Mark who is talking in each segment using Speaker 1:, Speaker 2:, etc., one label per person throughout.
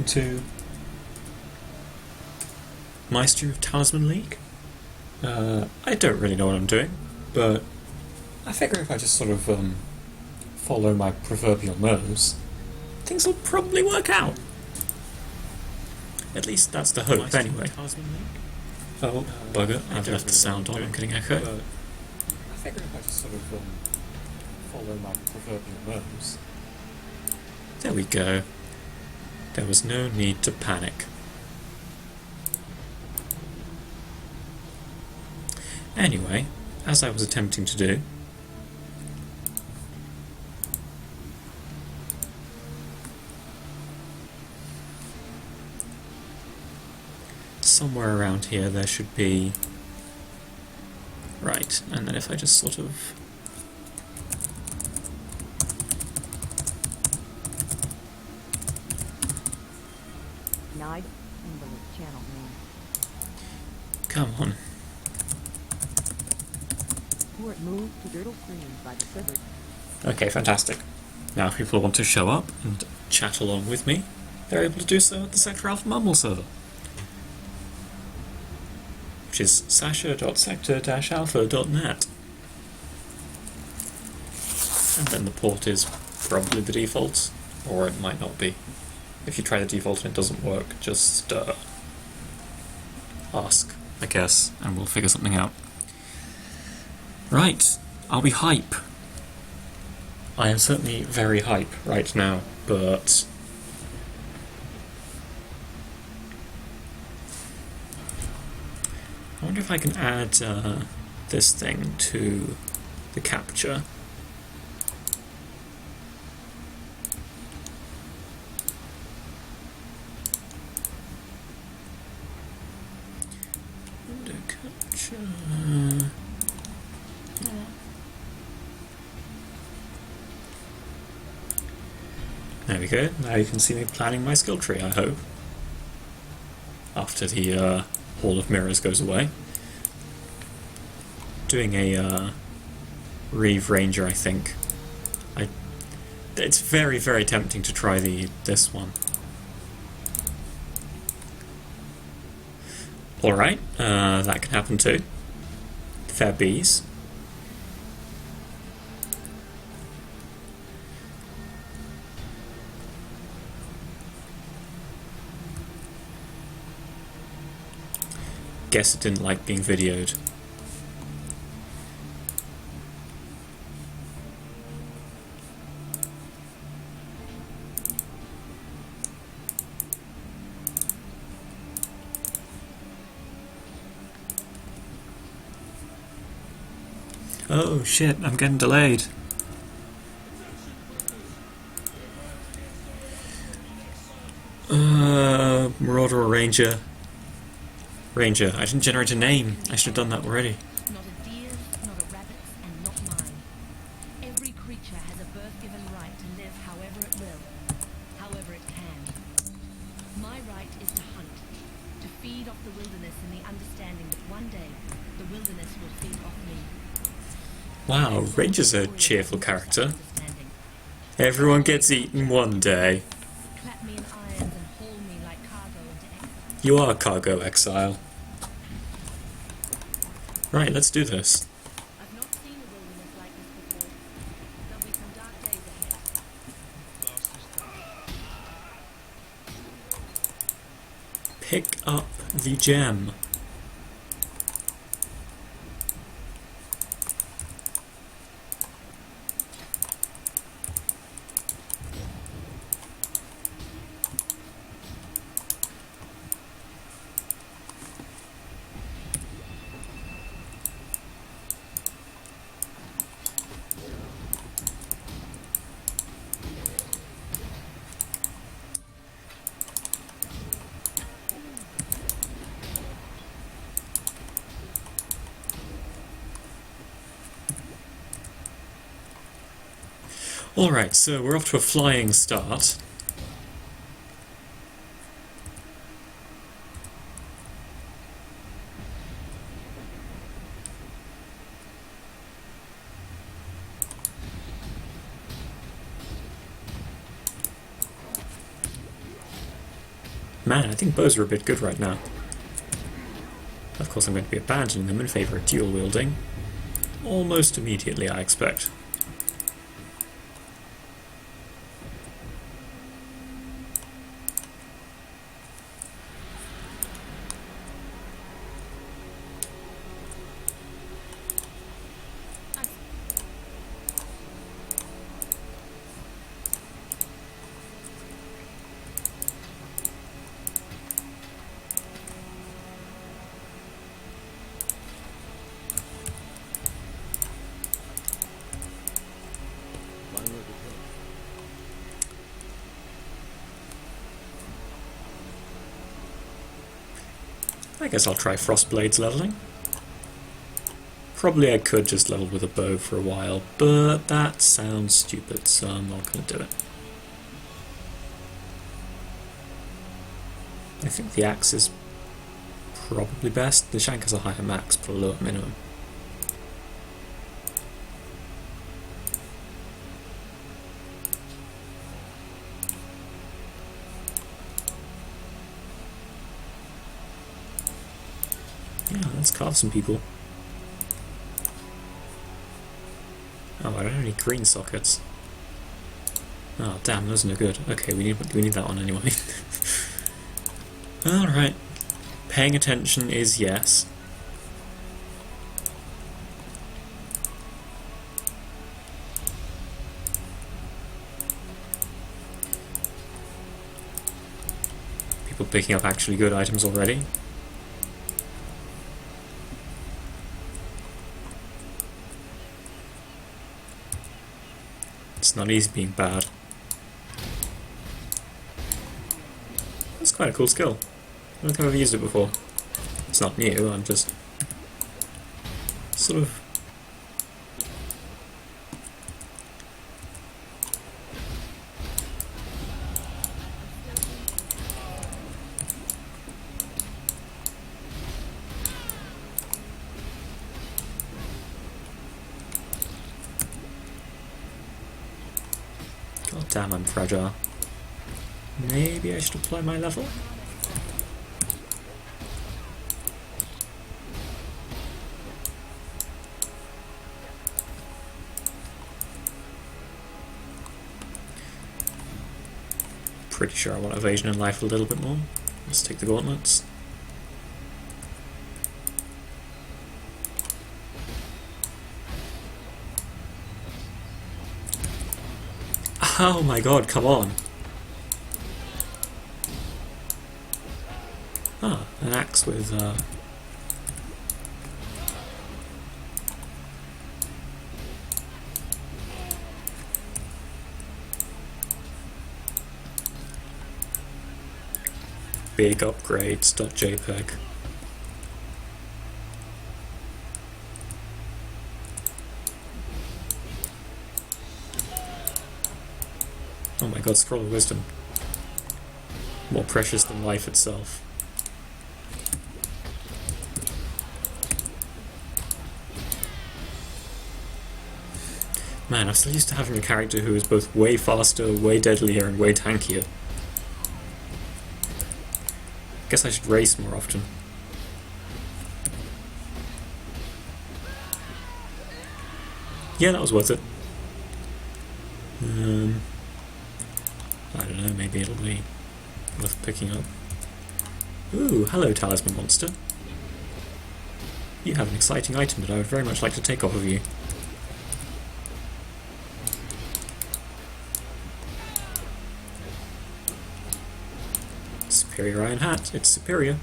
Speaker 1: to Meister of Talisman League. I don't really know what I'm doing, but I figure if I just sort of follow my proverbial nose, things will probably work out. At least that's the hope, anyway. Oh, bugger, I've left the sound on, I'm getting echo. I figure if I just sort of follow my proverbial nose. There we go. There was no need to panic. Anyway, as I was attempting to do, somewhere around here there should be... Right, and then if I just sort of... Come on. Okay, fantastic. Now if people want to show up and chat along with me, they're able to do so at the Sector Alpha Mumble server, which is sasha.sector-alpha.net. And then the port is probably the default, or it might not be. If you try the default and it doesn't work, just ask, I guess, and we'll figure something out. Right, are we hype? I am certainly very hype right now, but... I wonder if I can add this thing to the capture. Window capture... There we go, now you can see me planning my skill tree, I hope. After the Hall of Mirrors goes away. Doing a Reeve Ranger, I think. It's very, very tempting to try this one. Alright, that can happen too. Fair bees. Guess it didn't like being videoed. Oh shit, I'm getting delayed. Marauder or Ranger? Ranger. I didn't generate a name. I should have done that already.
Speaker 2: Not a deer, not a rabbit, and not mine. Every creature has a birth-given right to live however it will, however it can. My right is to hunt, to feed off the wilderness in the understanding that one day the wilderness will feed off me.
Speaker 1: Wow, Ranger's a cheerful character. Everyone gets eaten one day.
Speaker 2: Clap me in irons and haul me like cargo into exile.
Speaker 1: You are cargo exile. Right, let's do this.
Speaker 2: I've not seen a wilderness like this before. There'll be some dark days ahead.
Speaker 1: Pick up the gem. Alright, so we're off to a flying start. Man, I think bows are a bit good right now. Of course I'm going to be abandoning them in favour of dual wielding. Almost immediately, I expect. I guess I'll try Frostblade's leveling. Probably I could just level with a bow for a while, but that sounds stupid, so I'm not going to do it. I think the axe is probably best. The shank has a higher max, but a lower minimum. Yeah, let's carve some people. Oh, I don't have any green sockets. Oh, damn, those are no good. Okay, we need that one anyway. Alright. Paying attention is yes. People picking up actually good items already. It's not easy being bad. That's quite a cool skill. I don't think I've ever used it before. It's not new, I'm just sort of... God damn, I'm fragile. Maybe I should apply my level? Pretty sure I want evasion in life a little bit more. Let's take the gauntlets. Oh my god, come on! Ah, an axe with big upgrades.jpg. Oh my god, Scroll of Wisdom. More precious than life itself. Man, I'm still used to having a character who is both way faster, way deadlier, and way tankier. Guess I should race more often. Yeah, that was worth it. I don't know, maybe it'll be worth picking up. Ooh, hello Talisman monster. You have an exciting item that I would very much like to take off of you. Superior Iron Hat, it's superior.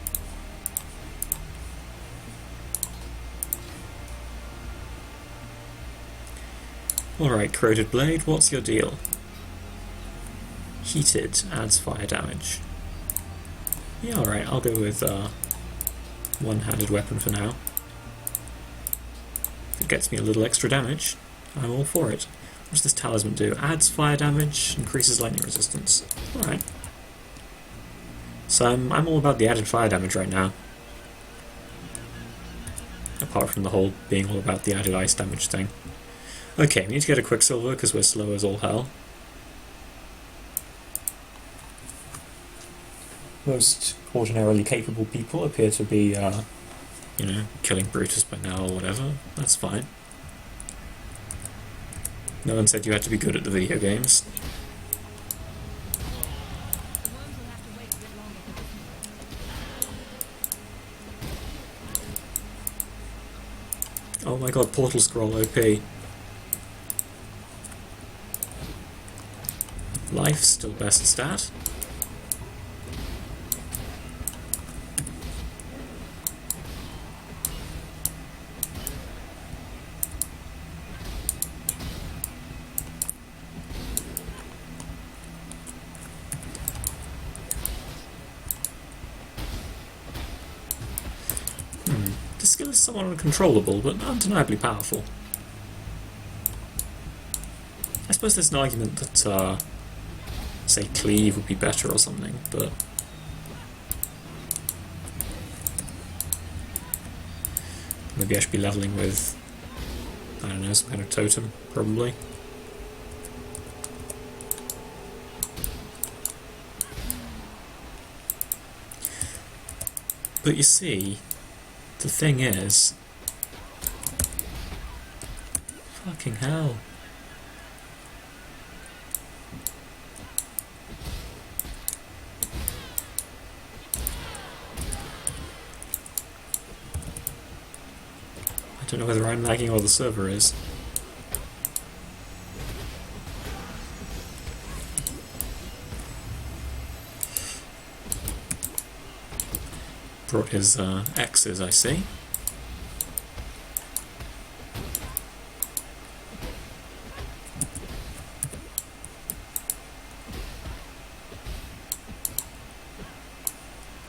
Speaker 1: Alright, Corroded Blade, what's your deal? Heated, adds fire damage. Yeah, alright, I'll go with one-handed weapon for now. If it gets me a little extra damage, I'm all for it. What does this Talisman do? Adds fire damage, increases lightning resistance. Alright. So I'm all about the added fire damage right now. Apart from the whole being all about the added ice damage thing. Okay, we need to get a Quicksilver because we're slow as all hell. most ordinarily capable people appear to be, you know, killing Brutus by now or whatever. That's fine. No one said you had to be good at the video games.
Speaker 2: The worms will have to wait a bit longer for this one.
Speaker 1: Oh my god, Portal Scroll OP. Life, still best stat. The skill is somewhat uncontrollable, but undeniably powerful. I suppose there's an argument that, say, Cleave would be better or something, but... maybe I should be leveling with, I don't know, some kind of totem, probably. But you see, the thing is... fucking hell. I don't know whether I'm lagging or the server is. Brought his X's, I see.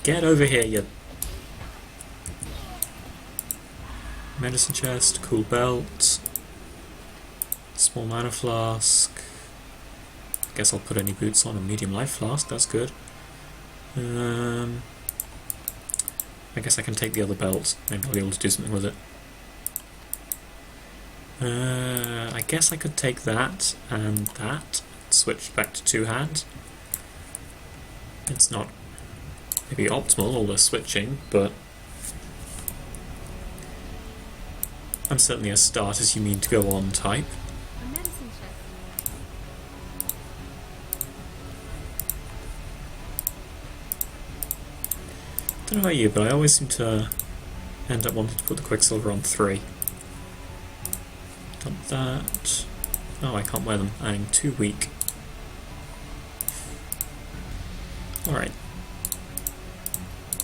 Speaker 1: Get over here, you... medicine chest, cool belt, small mana flask. Guess I'll put any boots on, a medium life flask, that's good. I guess I can take the other belt, maybe I'll be able to do something with it. I guess I could take that and that, switch back to two-hand. It's not maybe optimal, all the switching, but I'm certainly a start as you mean to go on type.
Speaker 2: A medicine chest.
Speaker 1: Don't know about you, but I always seem to end up wanting to put the Quicksilver on 3. Dump that. Oh, I can't wear them. I'm too weak. Alright.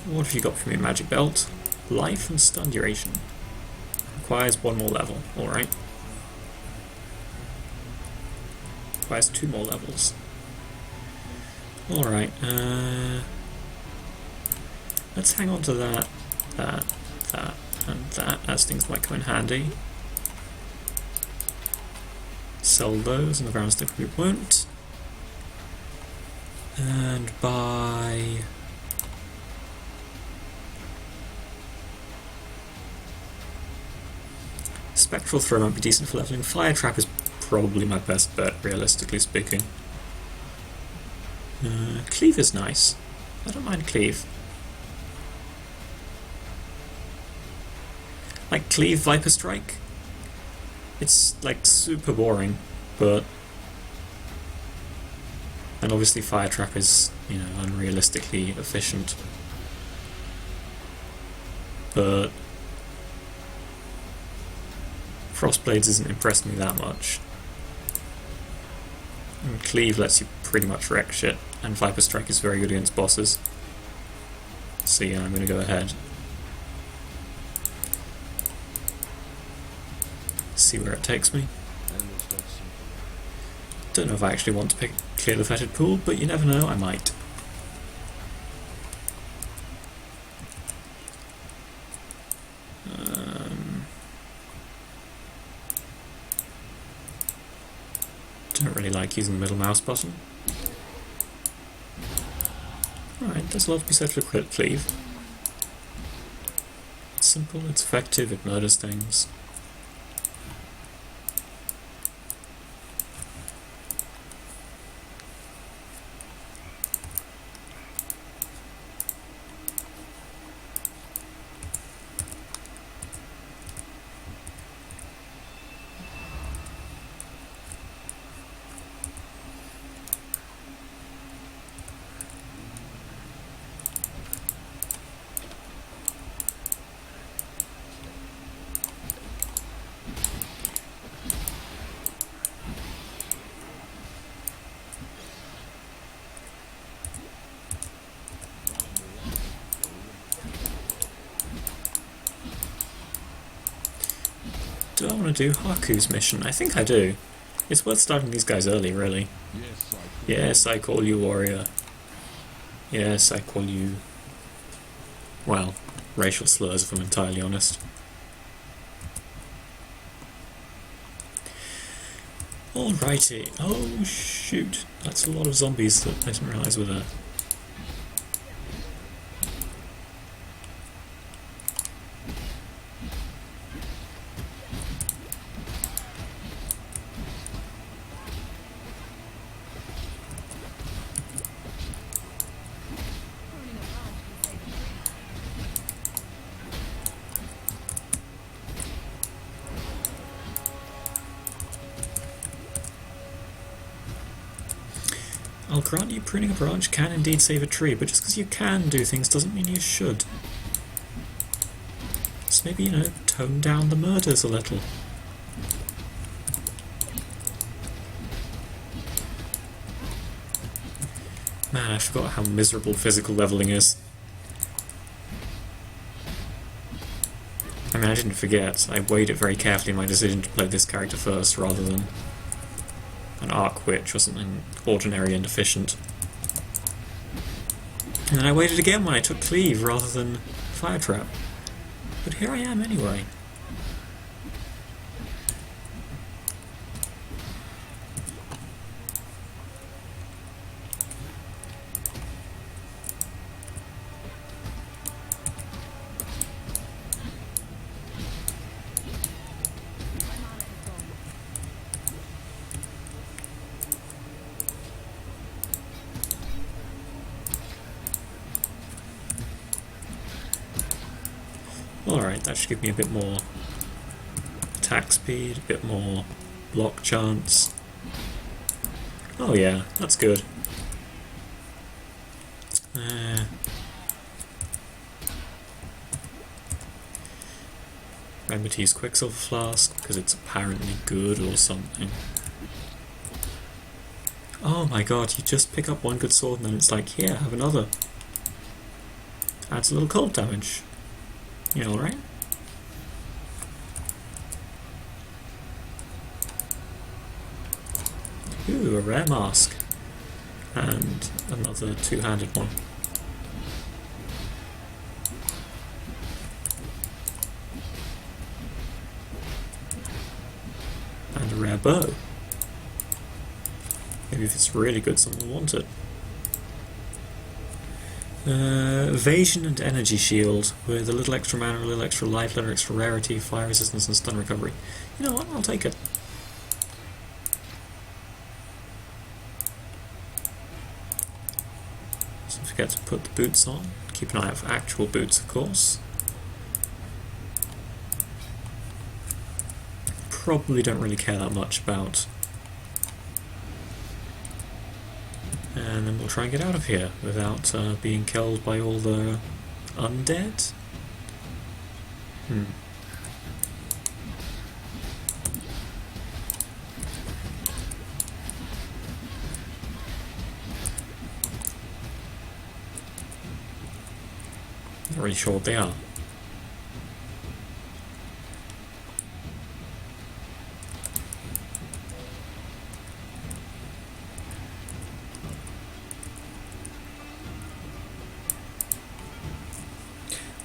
Speaker 1: What have you got for me, Magic Belt? Life and stun duration. Requires 1 more level. Alright. Requires 2 more levels. Alright, let's hang on to that, that, and that, as things might come in handy. Sell those, and the ground stick we won't. And buy... Spectral Throw might be decent for leveling. Fire Trap is probably my best bet, realistically speaking. Cleave is nice. I don't mind Cleave. Like Cleave, Viper Strike. It's like super boring, but... and obviously Fire Trap is, you know, unrealistically efficient. But... Frostblades isn't impressing me that much. And Cleave lets you pretty much wreck shit, and Viper Strike is very good against bosses. So yeah, I'm gonna go ahead. See where it takes me. Don't know if I actually want to clear the fetid pool, but you never know, I might. Don't really like using the middle mouse button. Alright, there's a lot to be said for Cleave. It's simple, it's effective, it murders things. I want to do Haku's mission? I think I do. It's worth starting these guys early, really. Yes, I call you warrior. Yes, I call you... well, racial slurs if I'm entirely honest. Alrighty. Oh, shoot. That's a lot of zombies that I didn't realise were there. I'll grant you pruning a branch can indeed save a tree, but just because you can do things doesn't mean you should. Just maybe, you know, tone down the murders a little. Man, I forgot how miserable physical leveling is. I mean, I didn't forget. I weighed it very carefully in my decision to play this character first rather than an arc witch or something ordinary and efficient. And then I waited again when I took cleave rather than fire trap. But here I am anyway. Alright, that should give me a bit more attack speed, a bit more block chance. Oh yeah, that's good. Remember to use Quicksilver Flask because it's apparently good or something. Oh my god, you just pick up one good sword and then it's like, here, have another. Adds a little cold damage. You alright? Ooh, a rare mask. And another two-handed one. And a rare bow. Maybe if it's really good, someone will want it. Evasion and energy shield with a little extra mana, a little extra life, a little extra rarity, fire resistance and stun recovery. You know what, I'll take it. Don't forget to put the boots on. Keep an eye out for actual boots, of course. Probably don't really care that much about. And then we'll try and get out of here without being killed by all the undead. Not really sure what they are.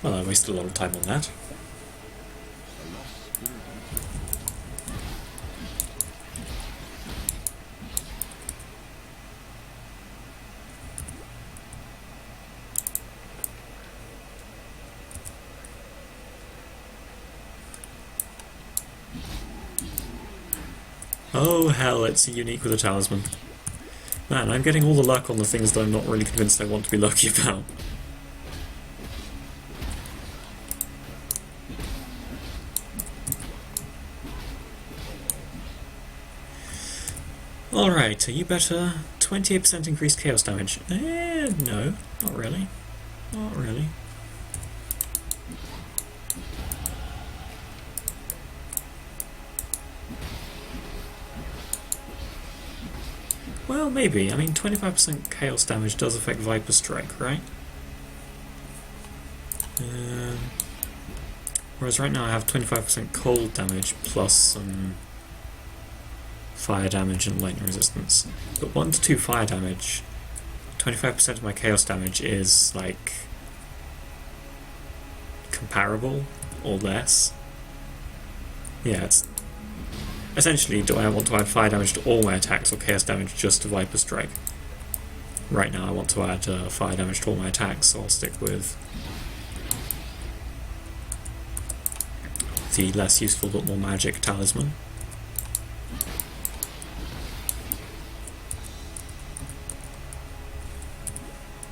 Speaker 1: Well, I wasted a lot of time on that. Oh hell, it's unique with a talisman. Man, I'm getting all the luck on the things that I'm not really convinced I want to be lucky about. Alright, are you better? 28% increased chaos damage. No, not really. Not really. Well, maybe. I mean, 25% chaos damage does affect Viper Strike, right? Whereas right now I have 25% cold damage plus some fire damage and lightning resistance. But 1 to 2 fire damage, 25% of my chaos damage is like comparable or less. Yeah, it's essentially, do I want to add fire damage to all my attacks or chaos damage just to Viper Strike? Right now I want to add fire damage to all my attacks, so I'll stick with the less useful but more magic Talisman.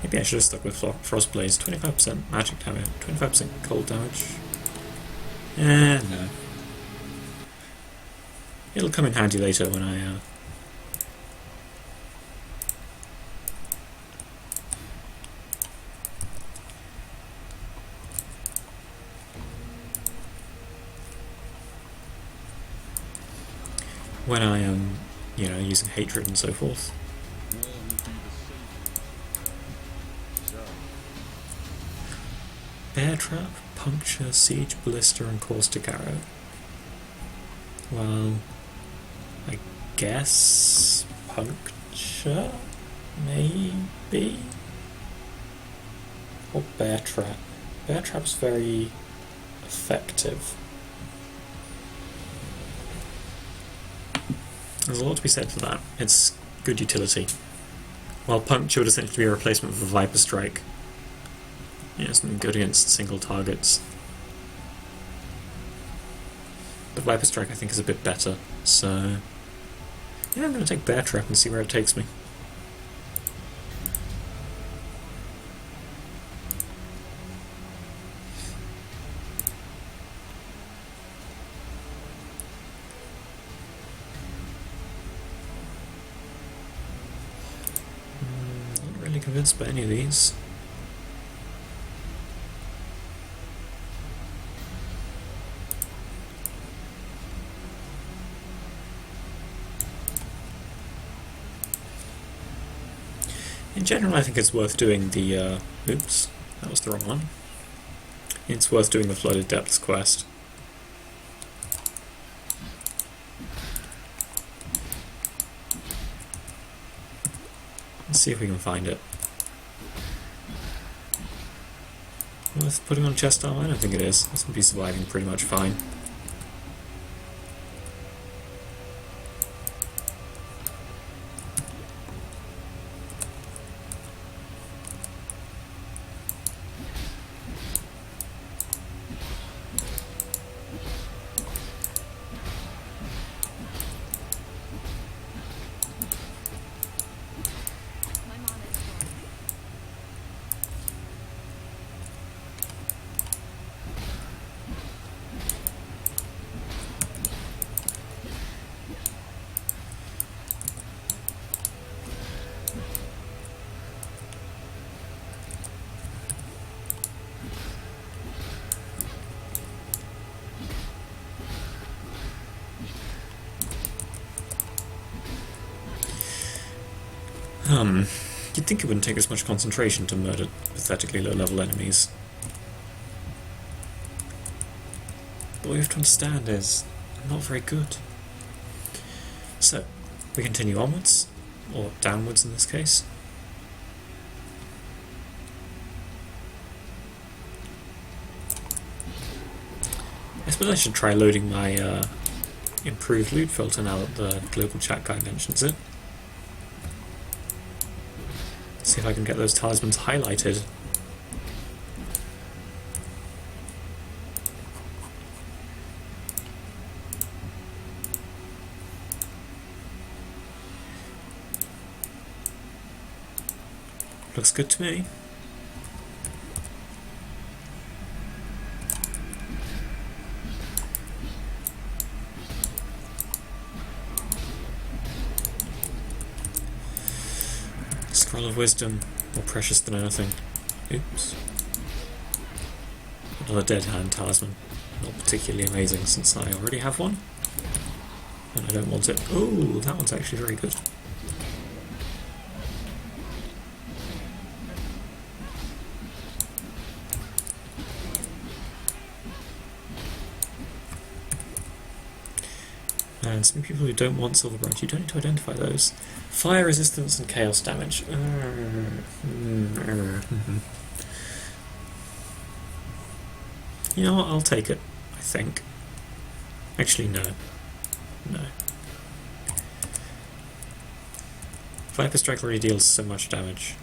Speaker 1: Maybe I should have stuck with Frost Blaze. 25% magic damage, 25% cold damage. No. It'll come in handy later when I am, you know, using hatred and so forth. Bear Trap, Puncture, Siege, Blister, and Caustic Arrow. Well, I guess Puncture, maybe? Or Bear Trap. Bear Trap's very effective. There's a lot to be said for that. It's good utility. While Puncture would essentially be a replacement for Viper Strike. Yeah, something good against single targets. But Viper Strike I think is a bit better, so yeah, I'm going to take Bear Trap and see where it takes me. Not really convinced by any of these. In general, I think it's worth doing the, oops, that was the wrong one. It's worth doing the Flooded Depths quest. Let's see if we can find it. Worth putting on chest armor? I don't think it is. It's going to be surviving pretty much fine. You'd think it wouldn't take as much concentration to murder pathetically low-level enemies. But what you have to understand is, not very good. So, we continue onwards, or downwards in this case. I suppose I should try loading my improved loot filter now that the global chat guy mentions it. See if I can get those talismans highlighted. Looks good to me. Scroll of Wisdom, more precious than anything. Oops. Another Dead Hand Talisman. Not particularly amazing since I already have one. And I don't want it. Oh, that one's actually very good. And some people who don't want silver branch, you don't need to identify those. Fire resistance and chaos damage. You know what, I'll take it, I think. Actually, no. No. Viper Strike already deals so much damage.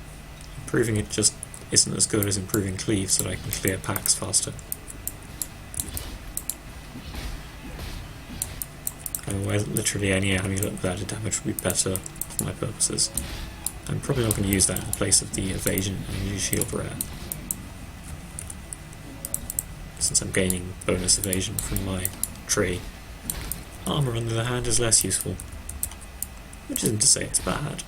Speaker 1: Improving it just isn't as good as improving Cleave, so that I can clear packs faster. Otherwise, literally any amulet with added damage would be better for my purposes. I'm probably not going to use that in place of the evasion energy shield rare, since I'm gaining bonus evasion from my tree. Armour, on the other hand, is less useful, which isn't to say it's bad.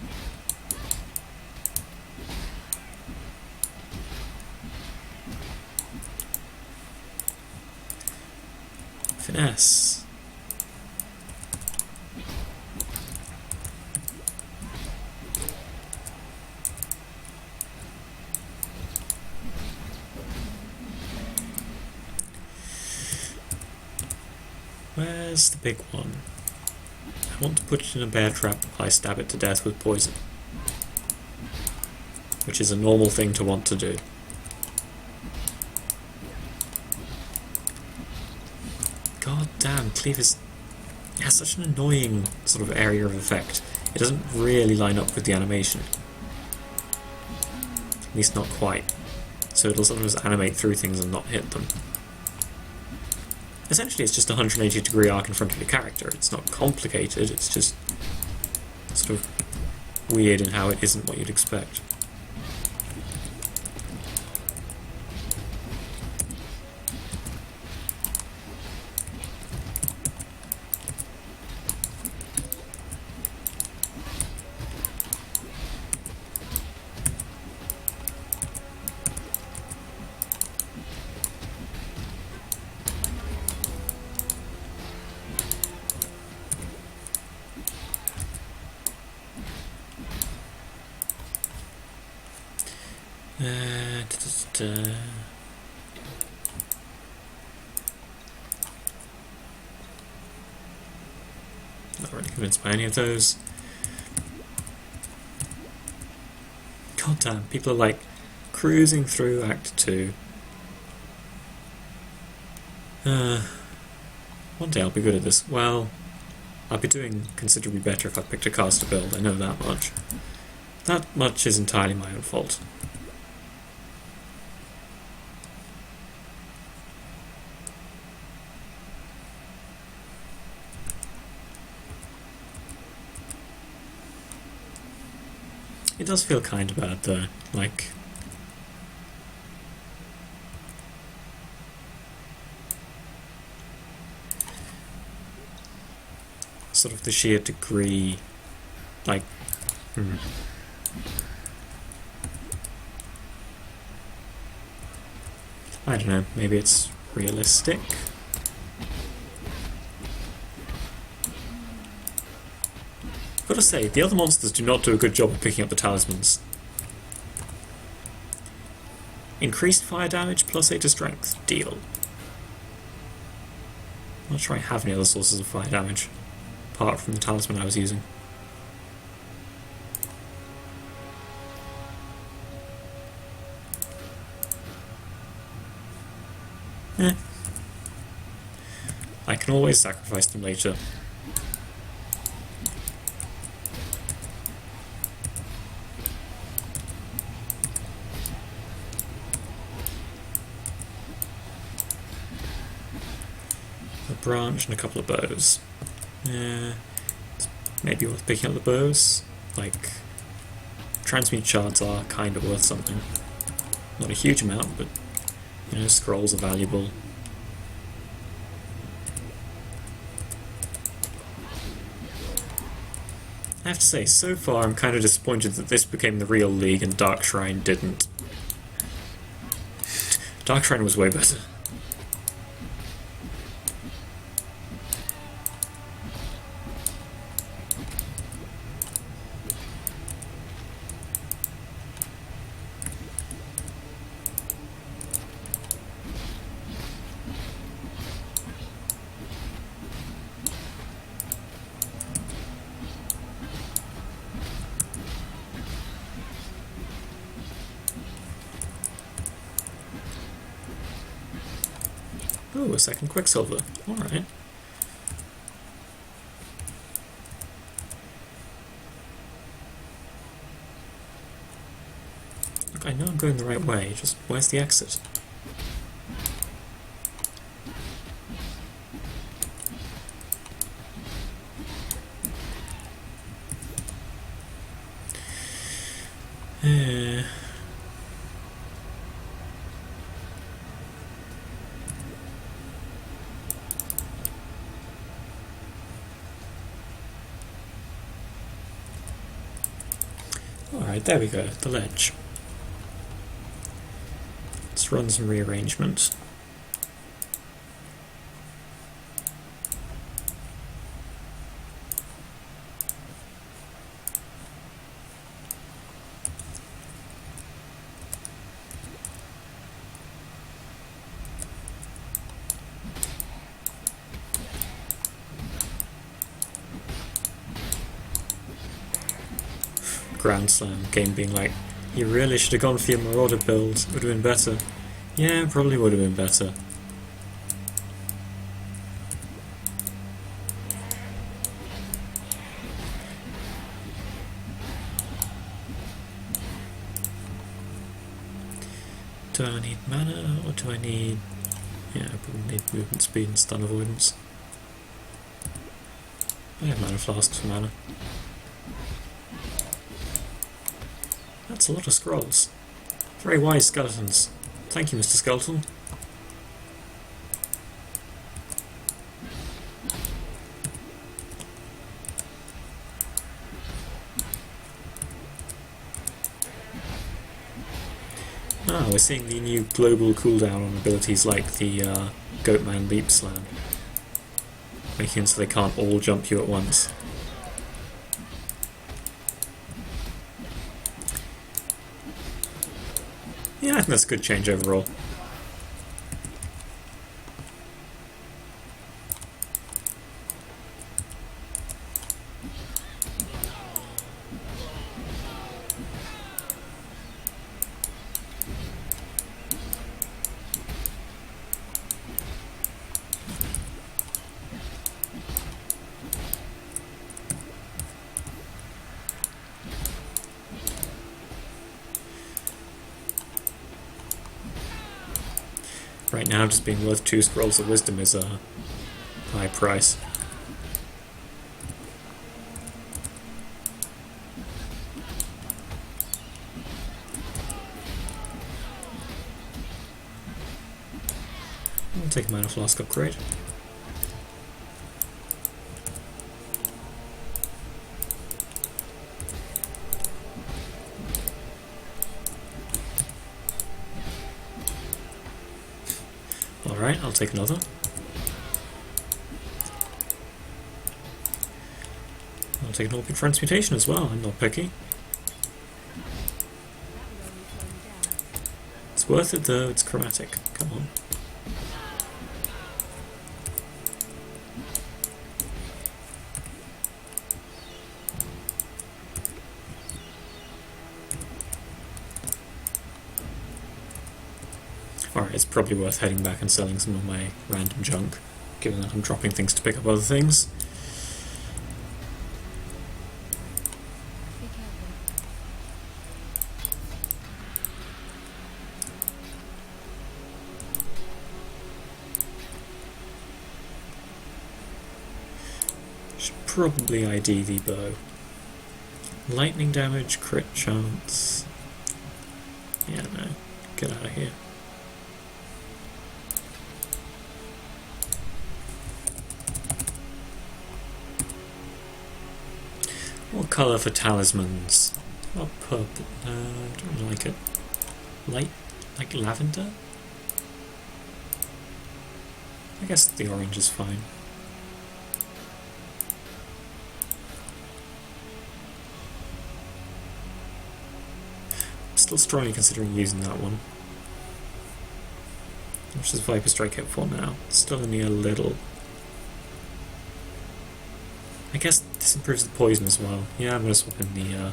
Speaker 1: Finesse. Where's the big one? I want to put it in a bear trap. I stab it to death with poison, which is a normal thing to want to do. God damn, Cleave has such an annoying sort of area of effect. It doesn't really line up with the animation. At least not quite. So it'll sometimes animate through things and not hit them. Essentially, it's just a 180-degree arc in front of your character. It's not complicated, it's just sort of weird in how it isn't what you'd expect. Not really convinced by any of those. God damn, people are like cruising through Act 2. One day I'll be good at this. Well, I'll be doing considerably better if I picked a caster build, I know that much. That much is entirely my own fault. It does feel kind of bad though, like... sort of the sheer degree, like... I don't know, maybe it's realistic? Gotta say, the other monsters do not do a good job of picking up the talismans. Increased fire damage plus 8 to strength. Deal. I'm not sure I have any other sources of fire damage, apart from the talisman I was using. I can always sacrifice them later. A branch and a couple of bows. Yeah, it's maybe worth picking up the bows. Like, transmute shards are kind of worth something. Not a huge amount, but, you know, scrolls are valuable. I have to say, so far I'm kind of disappointed that this became the real League and Dark Shrine didn't. Dark Shrine was way better. Oh, a second Quicksilver. Alright. Look, I know I'm going the right way, just where's the exit? Alright, there we go, the ledge. Let's run some rearrangement. Grand Slam, game being like, you really should have gone for your Marauder build, would have been better. Yeah, probably would have been better. Do I need mana, or do I need... yeah, I probably need movement speed and stun avoidance. I have mana flasks for mana. That's a lot of scrolls. Very wise skeletons. Thank you, Mr. Skeleton. Ah, we're seeing the new global cooldown on abilities like the Goatman Leap Slam, making it so they can't all jump you at once. Yeah, I think that's a good change overall. Right now, just being worth 2 scrolls of wisdom is a high price. I'll take a mana flask upgrade. Alright, I'll take another. I'll take an Orchid Transmutation as well, I'm not picky. It's worth it though, it's chromatic. Come on. Alright, it's probably worth heading back and selling some of my random junk, given that I'm dropping things to pick up other things. Should probably ID the bow. Lightning damage, crit chance. Yeah, no. Get out of here. What colour for talismans? Oh, purple. I don't really like it. Light, like lavender? I guess the orange is fine. Still strongly considering using that one. How much does Viper Strike hit for now? Still only a little. I guess this improves the poison as well. Yeah, I'm going to swap in the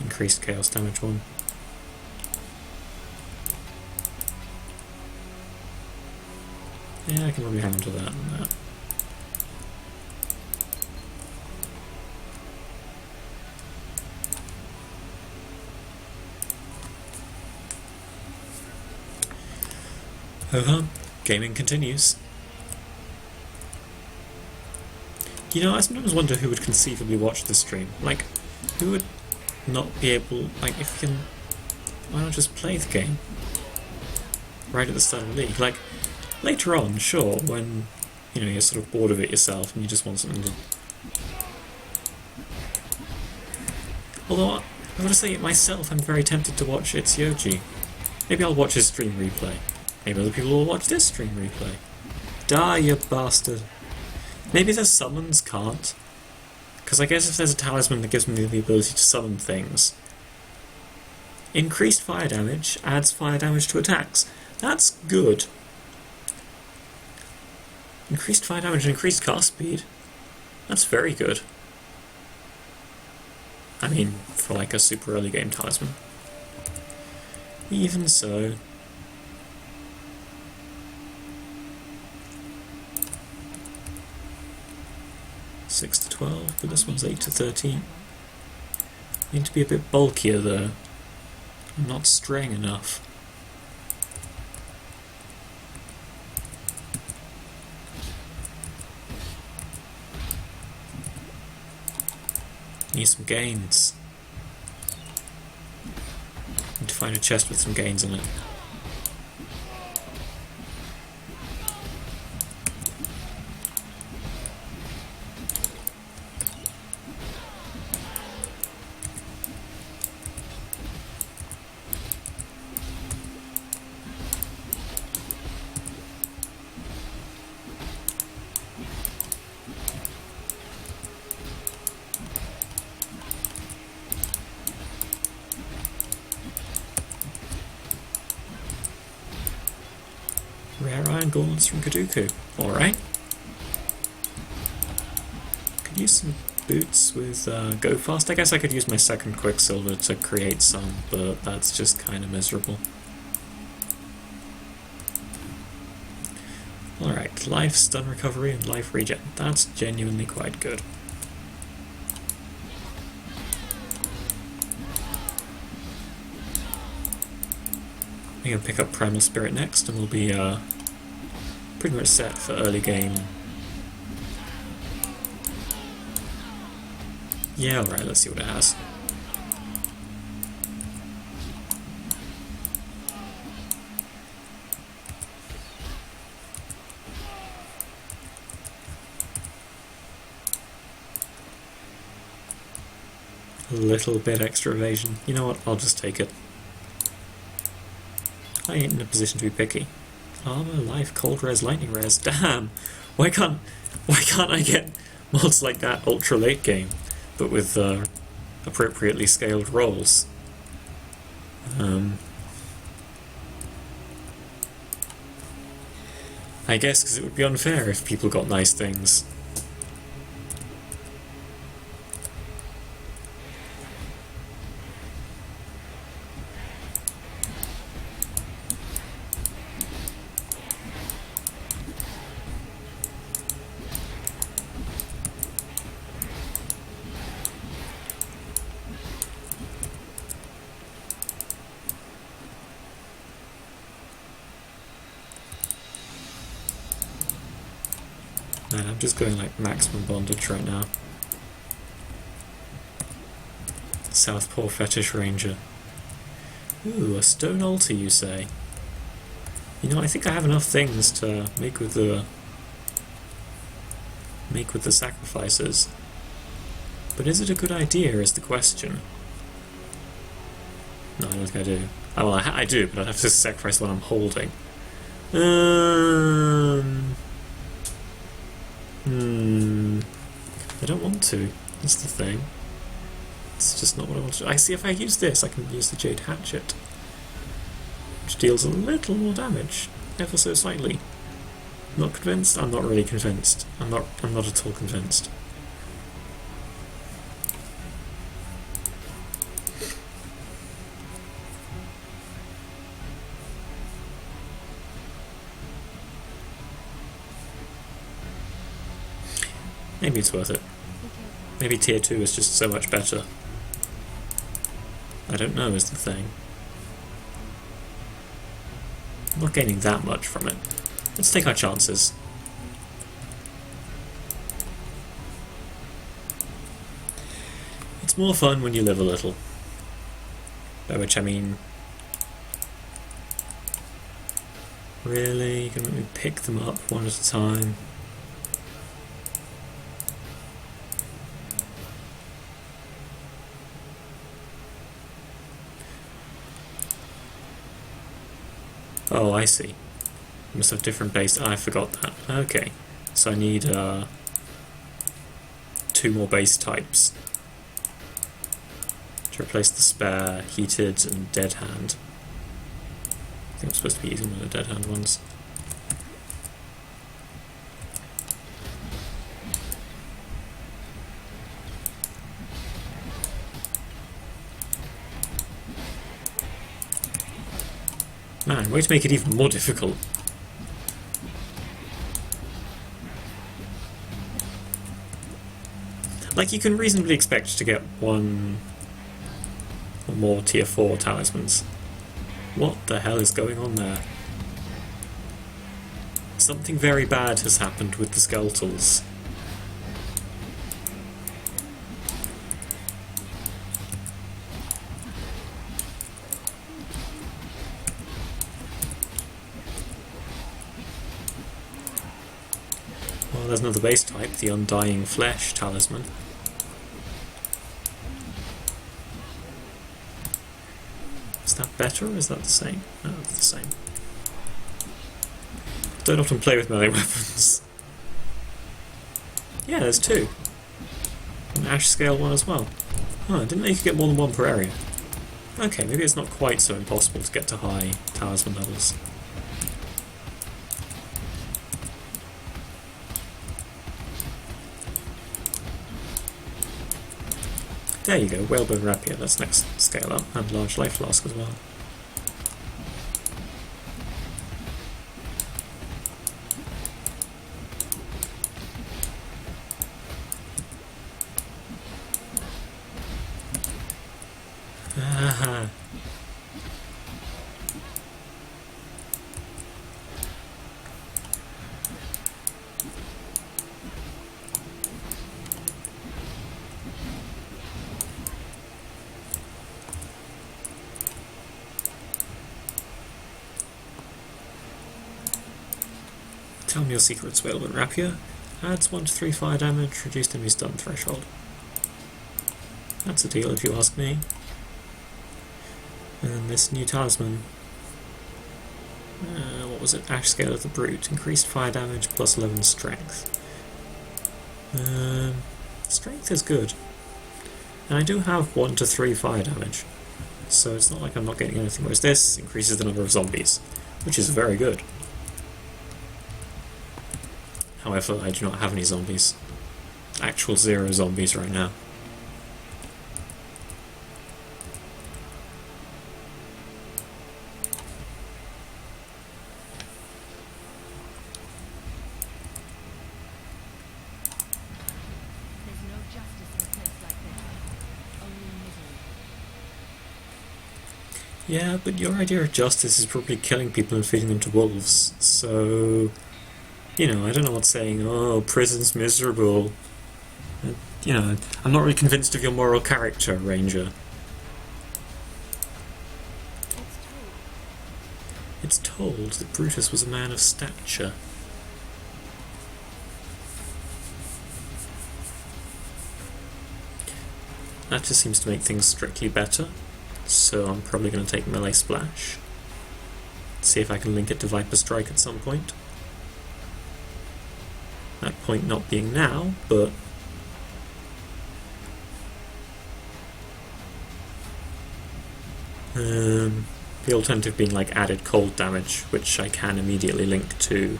Speaker 1: increased chaos damage one. Yeah, I can probably hang on to that and that. Gaming continues. You know, I sometimes wonder who would conceivably watch this stream. Like, who would not be able... Like, if you can... Why not just play the game? Right at the start of the league. Like, later on, sure, when, you know, you're sort of bored of it yourself and you just want something to... Although, I gotta say, myself, I'm very tempted to watch It's Yoji. Maybe I'll watch his stream replay. Maybe other people will watch this stream replay. Die, you bastard. Maybe there's summons can't. Because I guess if there's a talisman that gives me the ability to summon things... Increased fire damage adds fire damage to attacks. That's good. Increased fire damage and increased cast speed. That's very good. I mean, for like a super early game talisman. Even so... 6 to 12, but this one's 8 to 13. Need to be a bit bulkier though. I'm not straying enough. Need some gains. Need to find a chest with some gains in it. Rare iron gauntlets from Kaduku. Alright. Could use some boots with Go Fast. I guess I could use my second Quicksilver to create some, but that's just kind of miserable. Alright, life, stun recovery, and life regen. That's genuinely quite good. I'm going to pick up Primal Spirit next, and we'll be pretty much set for early game. Yeah, alright, let's see what it has. A little bit extra evasion. You know what, I'll just take it. I ain't in a position to be picky. Armor, life, cold res, lightning res. Damn! Why can't I get mods like that ultra late game, but with appropriately scaled rolls? I guess because it would be unfair if people got nice things. Man, I'm just going like maximum bondage right now. Southpaw Fetish Ranger. Ooh, a stone altar, you say? You know, I think I have enough things to make with the sacrifices. But is it a good idea is the question. No, I don't think I do. Oh, well, I do, but I'd have to sacrifice the one I'm holding. I don't want to. That's the thing. It's just not what I want to do. I see if I use this, I can use the Jade Hatchet, which deals a little more damage, ever so slightly. Not convinced? I'm not really convinced. I'm not at all convinced. Maybe it's worth it. Maybe tier 2 is just so much better. I don't know is the thing. I'm not gaining that much from it. Let's take our chances. It's more fun when you live a little. By which I mean... Really? You're gonna let me pick them up one at a time? Oh, I see. You must have different base... I forgot that. Okay. So I need 2 more base types to replace the spare, heated, and dead hand. I think I'm supposed to be using one of the dead hand ones. Man, way to make it even more difficult. Like, you can reasonably expect to get 1 or more tier 4 talismans. What the hell is going on there? Something very bad has happened with the skeletals. Well, there's another base type, the Undying Flesh Talisman. Is that better or is that the same? No, it's the same. Don't often play with melee weapons. Yeah, there's 2. An Ash Scale one as well. Oh, I didn't know you could get more than 1 per area. Okay, maybe it's not quite so impossible to get to high talisman levels. There you go, Whalebone Rapier, that's next scale up, and Large Life Flask as well. Aha. Tell me your secrets, Whalebone Rapier. Adds 1 to 3 fire damage, reduced enemy stun threshold. That's a deal if you ask me. And then this new talisman. What was it? Ash Scale of the Brute. Increased fire damage plus 11 strength. Strength is good. And I do have 1 to 3 fire damage. So it's not like I'm not getting anything, whereas this increases the number of zombies, which is very good. However, I do not have any zombies. Actual 0 zombies right now.
Speaker 2: There's no justice in a place like this. Only misery.
Speaker 1: Yeah, but your idea of justice is probably killing people and feeding them to wolves, so... You know, I don't know what's saying, oh, prison's miserable. You know, I'm not really convinced of your moral character, Ranger. It's told that Brutus was a man of stature. That just seems to make things strictly better, so I'm probably going to take Melee Splash. See if I can link it to Viper Strike at some point. That point not being now, but... the alternative being like added cold damage, which I can immediately link to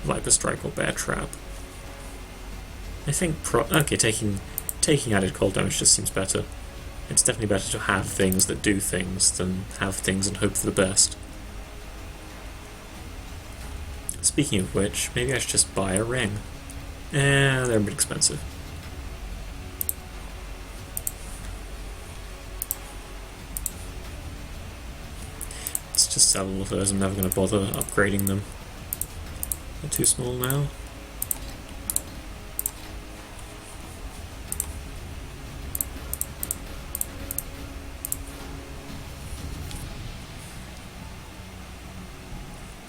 Speaker 1: Viper Strike or Bear Trap. I think okay, taking added cold damage just seems better. It's definitely better to have things that do things than have things and hope for the best. Speaking of which, maybe I should just buy a ring. They're a bit expensive. Let's just sell all of those. I'm never going to bother upgrading them. They're too small now.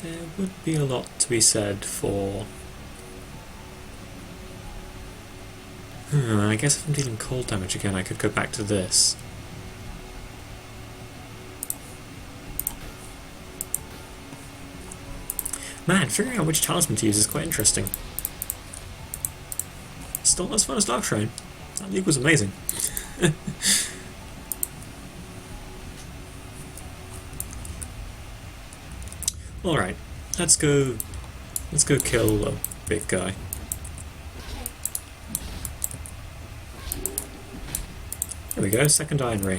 Speaker 1: There would be a lot to be said for... I guess if I'm dealing cold damage again, I could go back to this. Man, figuring out which talisman to use is quite interesting. Still not as fun as Dark Shrine. That league was amazing. Alright, let's go kill a big guy. There we go, second iron ring.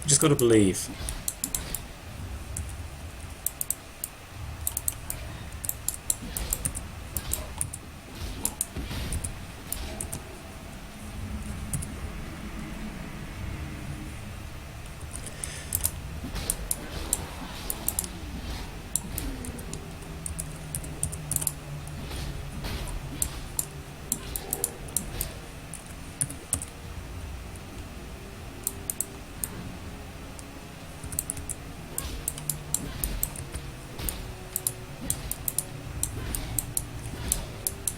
Speaker 1: You just gotta believe.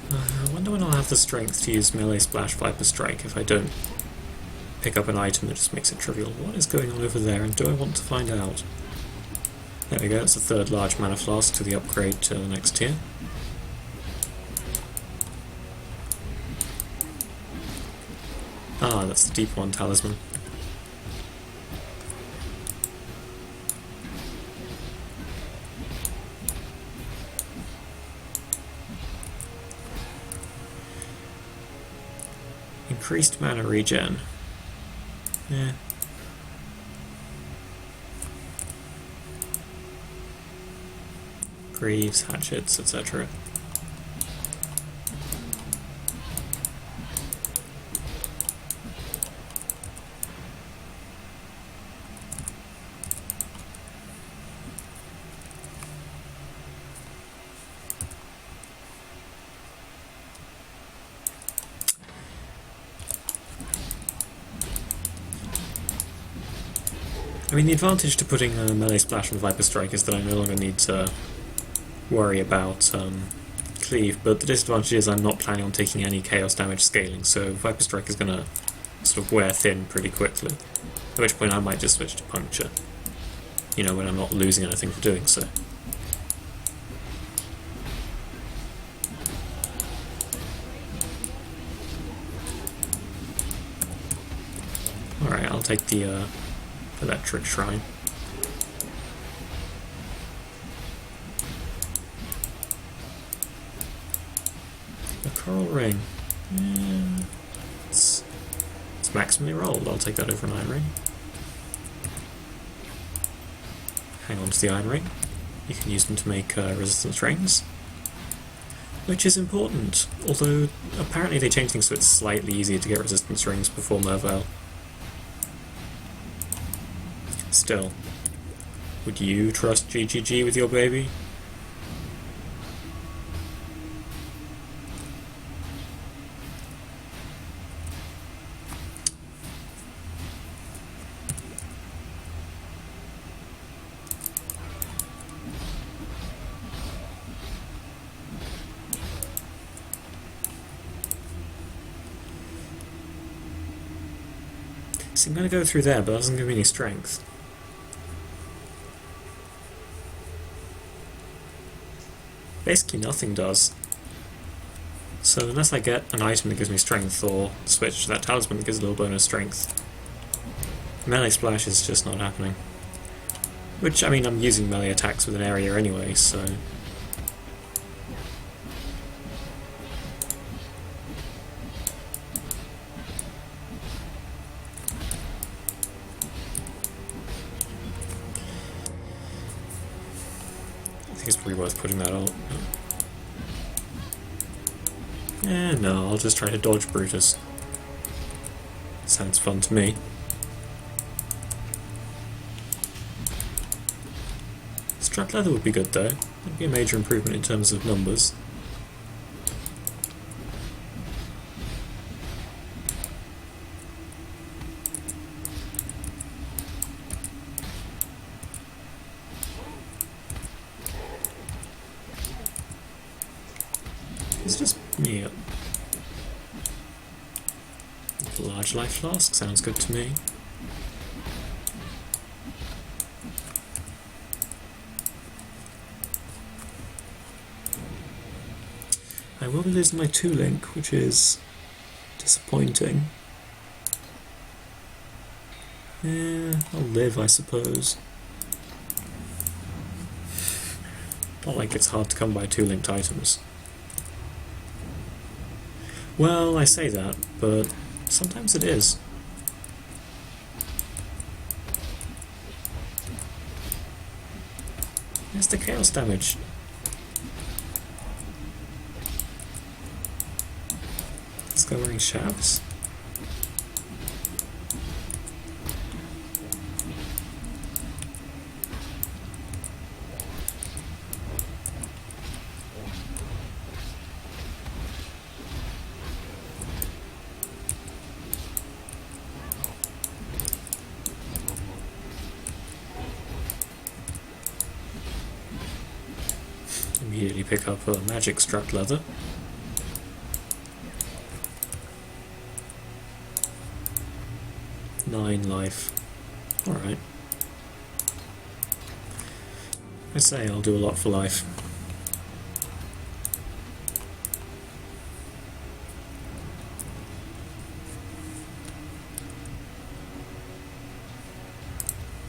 Speaker 1: I wonder when I'll have the strength to use Melee Splash Viper Strike if I don't pick up an item that just makes it trivial. What is going on over there, and do I want to find out? There we go, that's the third large mana flask to the upgrade to the next tier. Ah, that's the deep one talisman. Increased mana regen. Yeah. Greaves, hatchets, etc. I mean, the advantage to putting a Melee Splash on Viper Strike is that I no longer need to worry about cleave, but the disadvantage is I'm not planning on taking any chaos damage scaling, so Viper Strike is going to sort of wear thin pretty quickly, at which point I might just switch to Puncture, you know, when I'm not losing anything for doing so. Alright, I'll take the Electric Shrine. A Coral Ring. Yeah, it's maximally rolled. I'll take that over an Iron Ring. Hang on to the Iron Ring. You can use them to make resistance rings, which is important, although apparently they changed things so it's slightly easier to get resistance rings before Merveil. Still, would you trust GGG with your baby? See, I'm going to go through there, but that doesn't give me any strength. Basically nothing does. So unless I get an item that gives me strength, or switch to that talisman that gives a little bonus strength, Melee Splash is just not happening. Which, I mean, I'm using melee attacks with an area anyway, so... I think it's probably worth putting that on. No, I'll just try to dodge Brutus. Sounds fun to me. Strat leather would be good though. That'd be a major improvement in terms of numbers. It's just me. Large life flask sounds good to me. I will be losing my 2-link, which is disappointing. I'll live, I suppose. Not like it's hard to come by 2-linked items. Well, I say that, but sometimes it is. There's the chaos damage. This guy wearing shabs? Immediately pick up a magic strap leather. Nine life. Alright. I say I'll do a lot for life.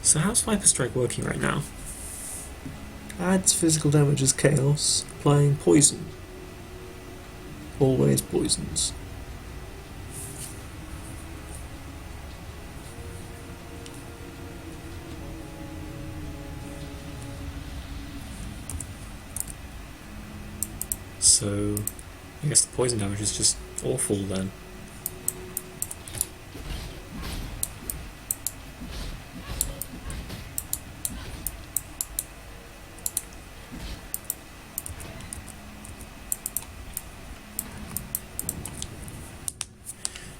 Speaker 1: So how's Viper Strike working right now? Adds physical damage as chaos, applying poison. Always poisons. So, I guess the poison damage is just awful then.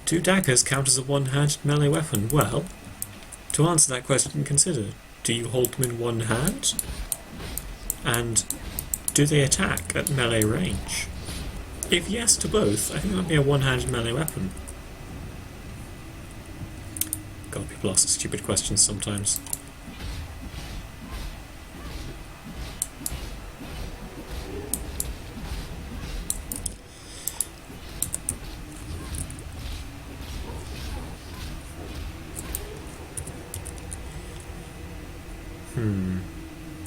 Speaker 1: Do daggers count as a one-handed melee weapon? Well, to answer that question, consider, do you hold them in one hand? And do they attack at melee range? If yes to both, I think that would be a one-handed melee weapon. God, people ask stupid questions sometimes.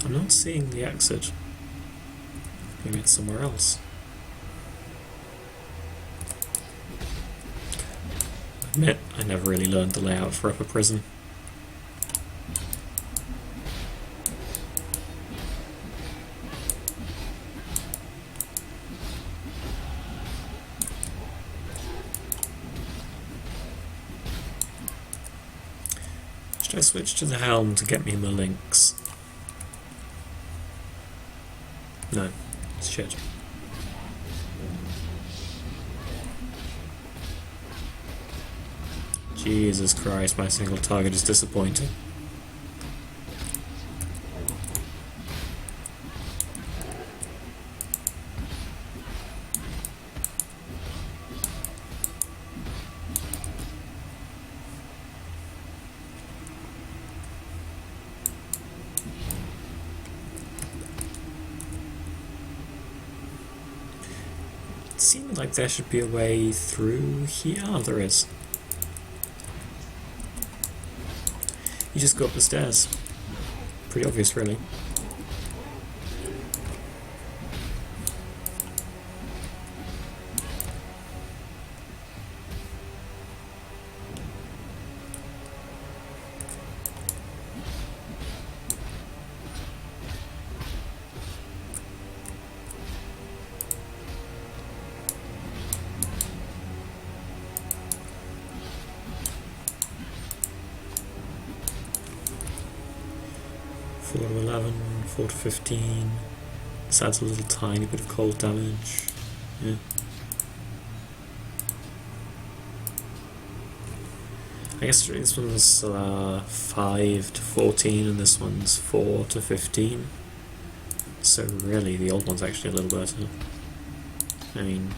Speaker 1: I'm not seeing the exit. Maybe it's somewhere else. I admit, I never really learned the layout for Upper Prison. Should I switch to the helm to get me my links? No, it's shit. Jesus Christ, my single target is disappointing. It seemed like there should be a way through here. Oh, there is. You just go up the stairs. Pretty obvious, really. 4 to 11, 4 to 15. This adds a little tiny bit of cold damage. Yeah. I guess this one's 5 to 14 and this one's 4 to 15. So really the old one's actually a little better. I mean...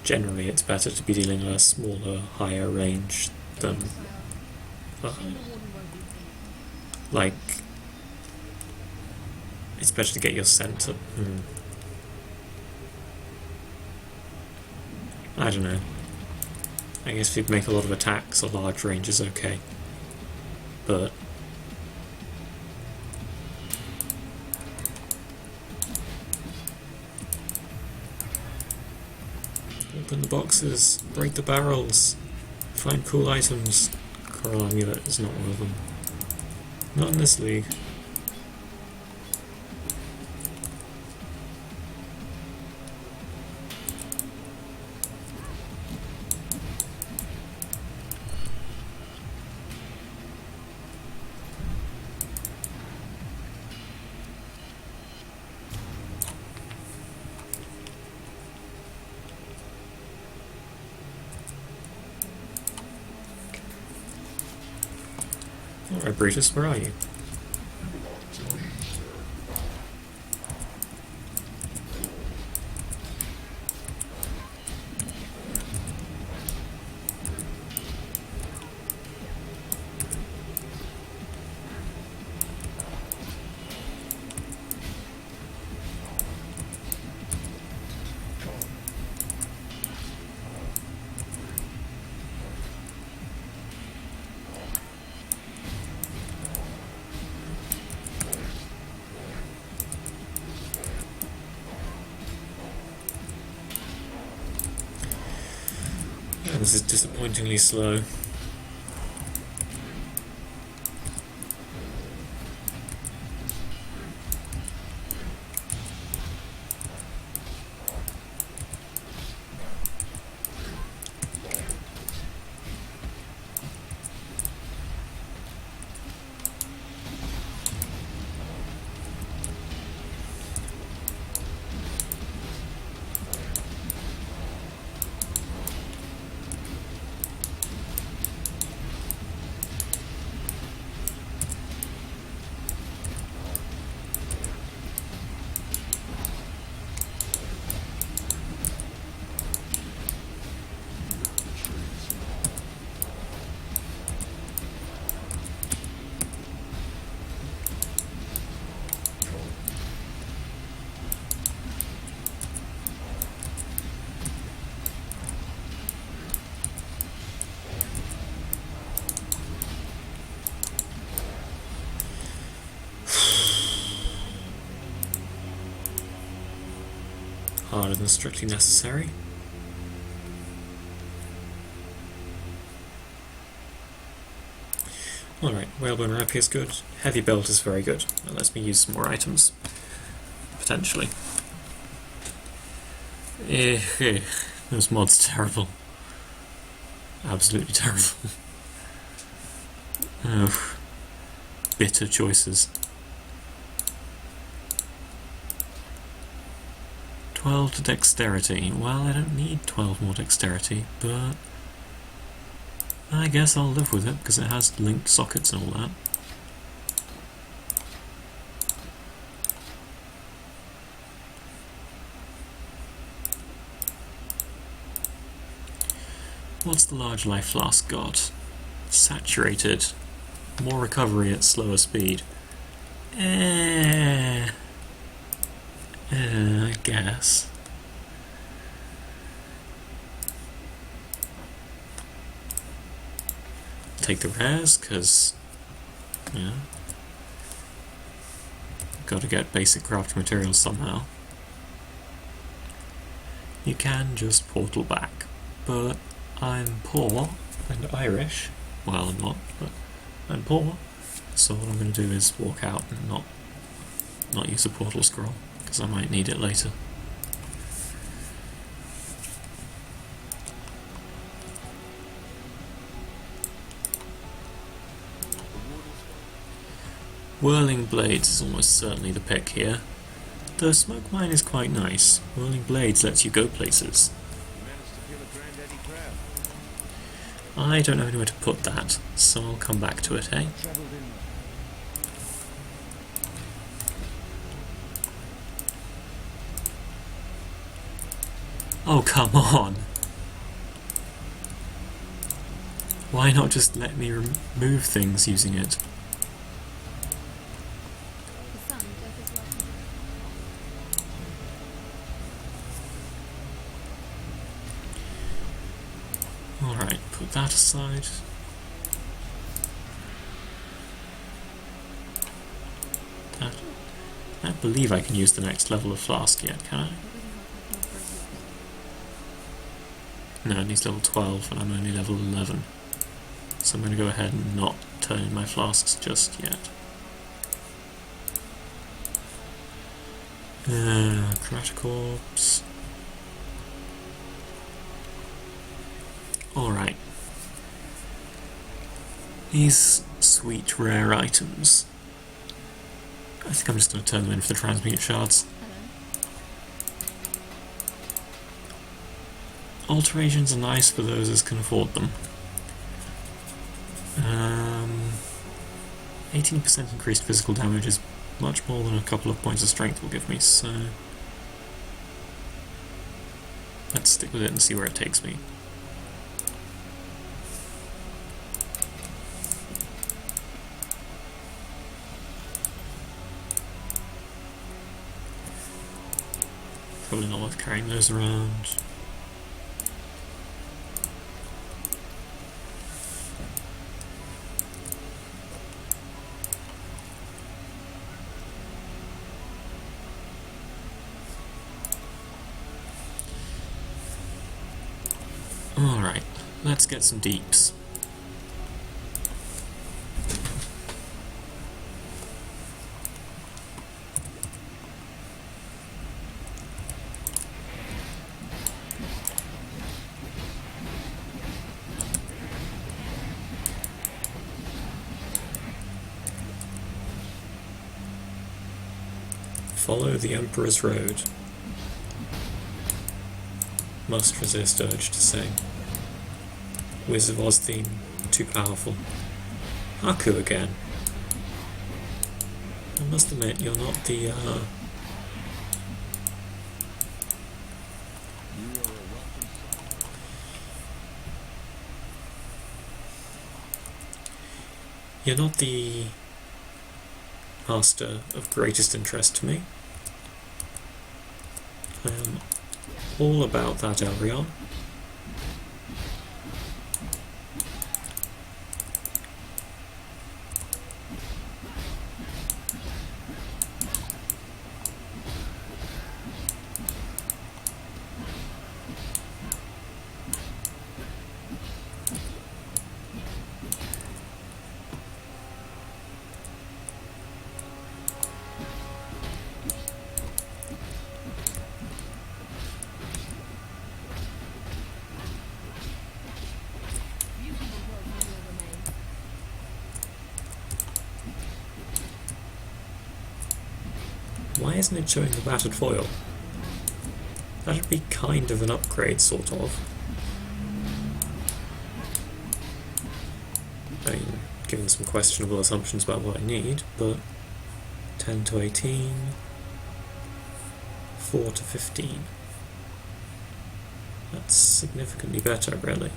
Speaker 1: generally it's better to be dealing a smaller, higher range than... like... it's better to get your center... I don't know. I guess if you make a lot of attacks, a large range is okay. But... open the boxes, break the barrels, find cool items. Coral Amulet is not one of them. Not in this league. Alright, Brutus, where are you? This is disappointingly slow. Harder than strictly necessary. Alright, Whalebone Rapier is good. Heavy Belt is very good. That lets me use some more items. Potentially. Those mod's terrible. Absolutely terrible. Oh, bitter choices. 12 to dexterity. Well, I don't need 12 more dexterity, but I guess I'll live with it because it has linked sockets and all that. What's the large life flask got? Saturated. More recovery at slower speed. I guess. Take the rares, because, yeah, gotta get basic crafting materials somehow. You can just portal back, but I'm poor and Irish. Well, I'm not, but I'm poor, so what I'm going to do is walk out and not not use a portal scroll, because I might need it later. Whirling Blades is almost certainly the pick here. The Smoke Mine is quite nice. Whirling Blades lets you go places. I don't know anywhere to put that, so I'll come back to it, eh? Oh, come on! Why not just let me remove things using it? Alright, put that aside. I don't believe I can use the next level of flask yet, can I? No, it needs level 12 and I'm only level 11. So I'm going to go ahead and not turn in my flasks just yet. Chromatocorps. Alright. These sweet rare items. I think I'm just going to turn them in for the transmute shards. Alterations are nice for those as can afford them. 18% increased physical damage is much more than a couple of points of strength will give me, so let's stick with it and see where it takes me. Probably not worth carrying those around. Alright, let's get some deeps. Follow the Emperor's Road. Must resist urge to sing. Wizard of Oz theme, too powerful. Haku again. I must admit, you're not the, You're not the master of greatest interest to me. I am all about that Elrion. Why isn't it showing the battered foil? That'd be kind of an upgrade, sort of. I mean, given some questionable assumptions about what I need, but 10 to 18, 4 to 15. That's significantly better, really.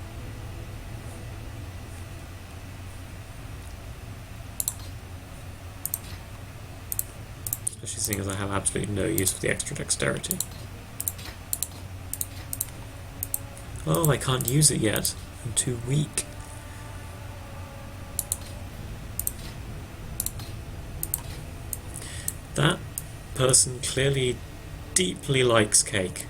Speaker 1: Especially seeing as I have absolutely no use for the extra dexterity. Oh, I can't use it yet. I'm too weak. That person clearly deeply likes cake.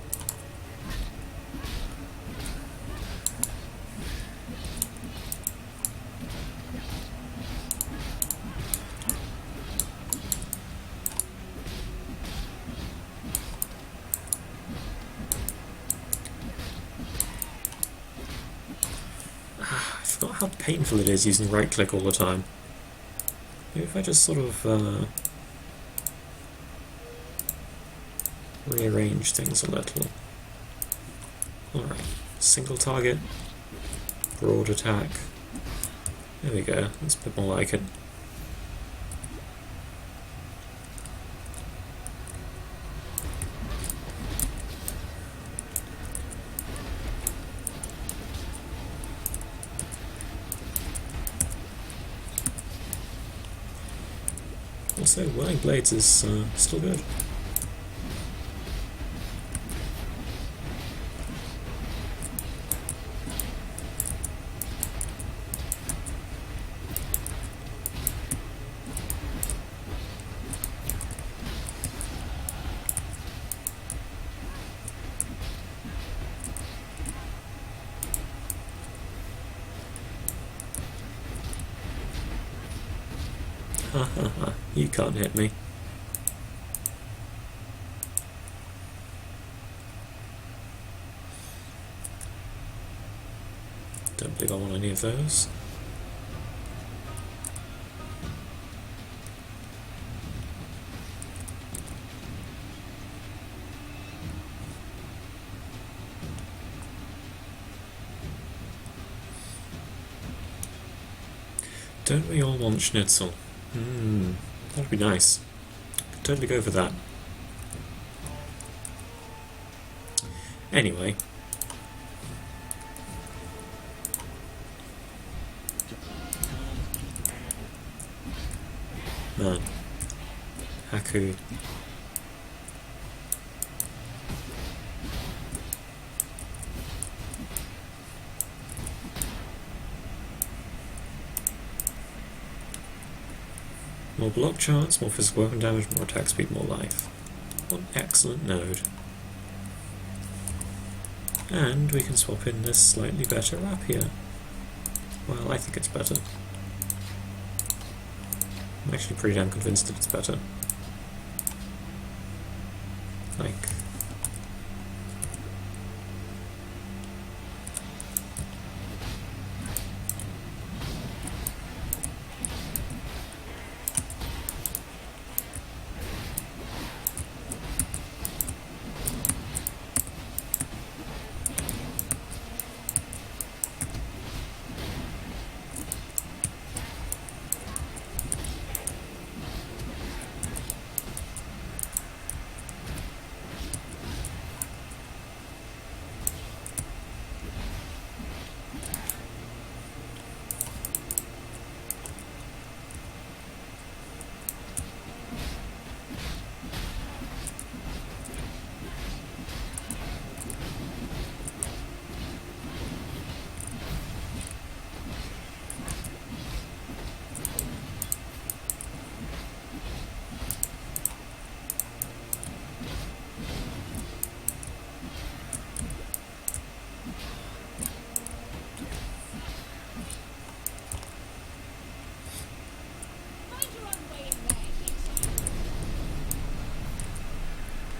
Speaker 1: forgot how painful it is using right click all the time. Maybe if I just sort of rearrange things a little. Alright, single target, broad attack. There we go, that's a bit more like it. Also, Whirling Blades is still good. Ha ha ha, you can't hit me. Don't believe I want any of those. Don't we all want schnitzel? That'd be nice. Could totally go for that. Anyway. Man. Haku. More block chance, more physical weapon damage, more attack speed, more life. What an excellent node. And we can swap in this slightly better rapier. Well, I think it's better. I'm actually pretty damn convinced that it's better. Like...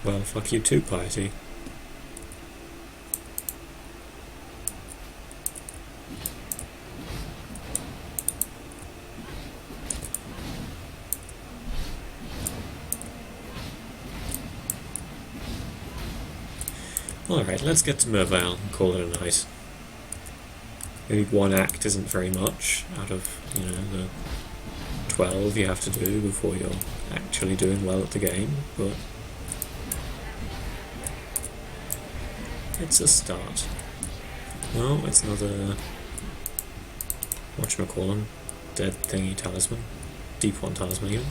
Speaker 1: Well, fuck you too, Piety. Alright, let's get to Mervale and call it a night. Maybe one act isn't very much out of, you know, the 12 you have to do before you're actually doing well at the game, but it's a start. Well, it's another, whatchamacallem, dead thingy talisman. Deep one talisman even.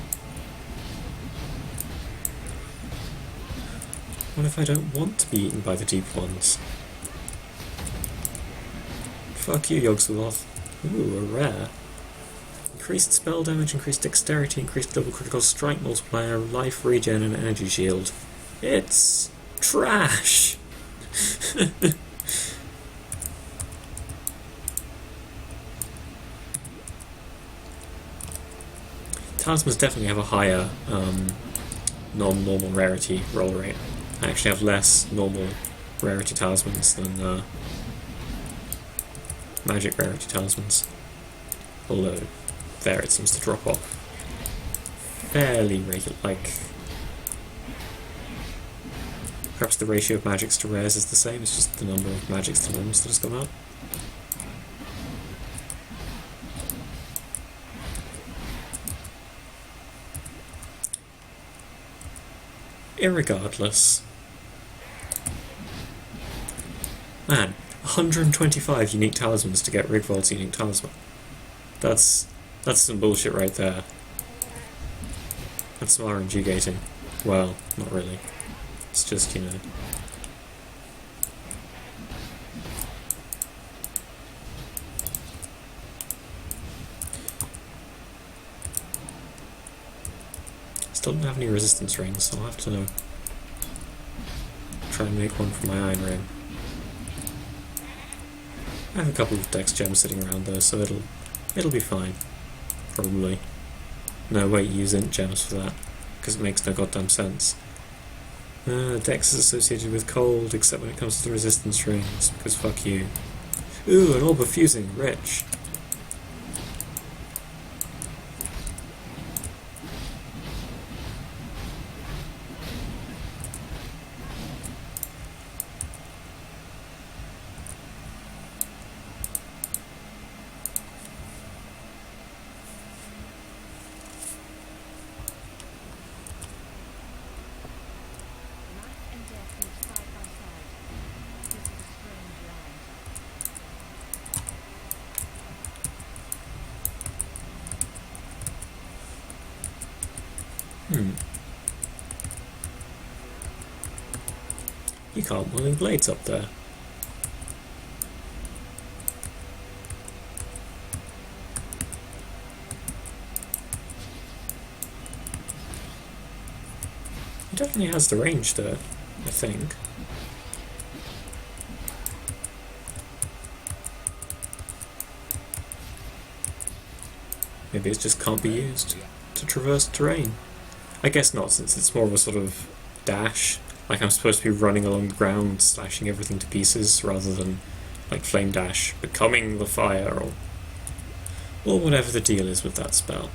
Speaker 1: What if I don't want to be eaten by the deep ones? Fuck you, Yogg-Sothoth. Ooh, a rare. Increased spell damage, increased dexterity, increased double critical strike multiplier, life regen and energy shield. It's trash! Talismans definitely have a higher non-normal rarity roll rate. I actually have less normal rarity talismans than magic rarity talismans. Although, there it seems to drop off fairly regular, like... Perhaps the ratio of magics to rares is the same, it's just the number of magics to norms that has gone up. Irregardless. Man, 125 unique talismans to get Rigvold's unique talisman. That's some bullshit right there. That's some RNG gating. Well, not really. It's just, you know... Still don't have any resistance rings, so I'll have to try and make one for my iron ring. I have a couple of dex gems sitting around though, so it'll be fine. Probably. No, wait, use int gems for that, because it makes no goddamn sense. Dex is associated with cold, except when it comes to the resistance rings, because fuck you. Ooh, an orb of fusing, rich.
Speaker 2: Life and death live side by side. This is a strange land.
Speaker 1: You can't willing blades up there. It definitely has the range there, I think. Maybe it just can't be used to traverse terrain. I guess not, since it's more of a sort of dash. Like I'm supposed to be running along the ground, slashing everything to pieces, rather than like flame dash, becoming the fire, or whatever the deal is with that spell.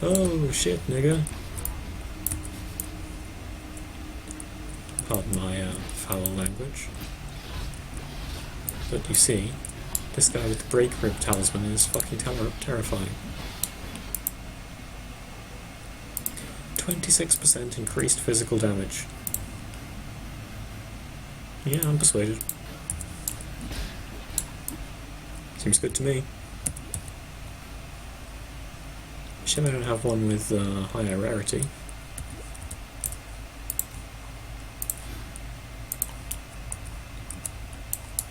Speaker 1: Oh shit, nigga. Pardon my foul language. But you see, this guy with the break rib talisman is fucking terrifying. 26% increased physical damage. Yeah, I'm persuaded. Seems good to me. Shame I don't have one with higher rarity.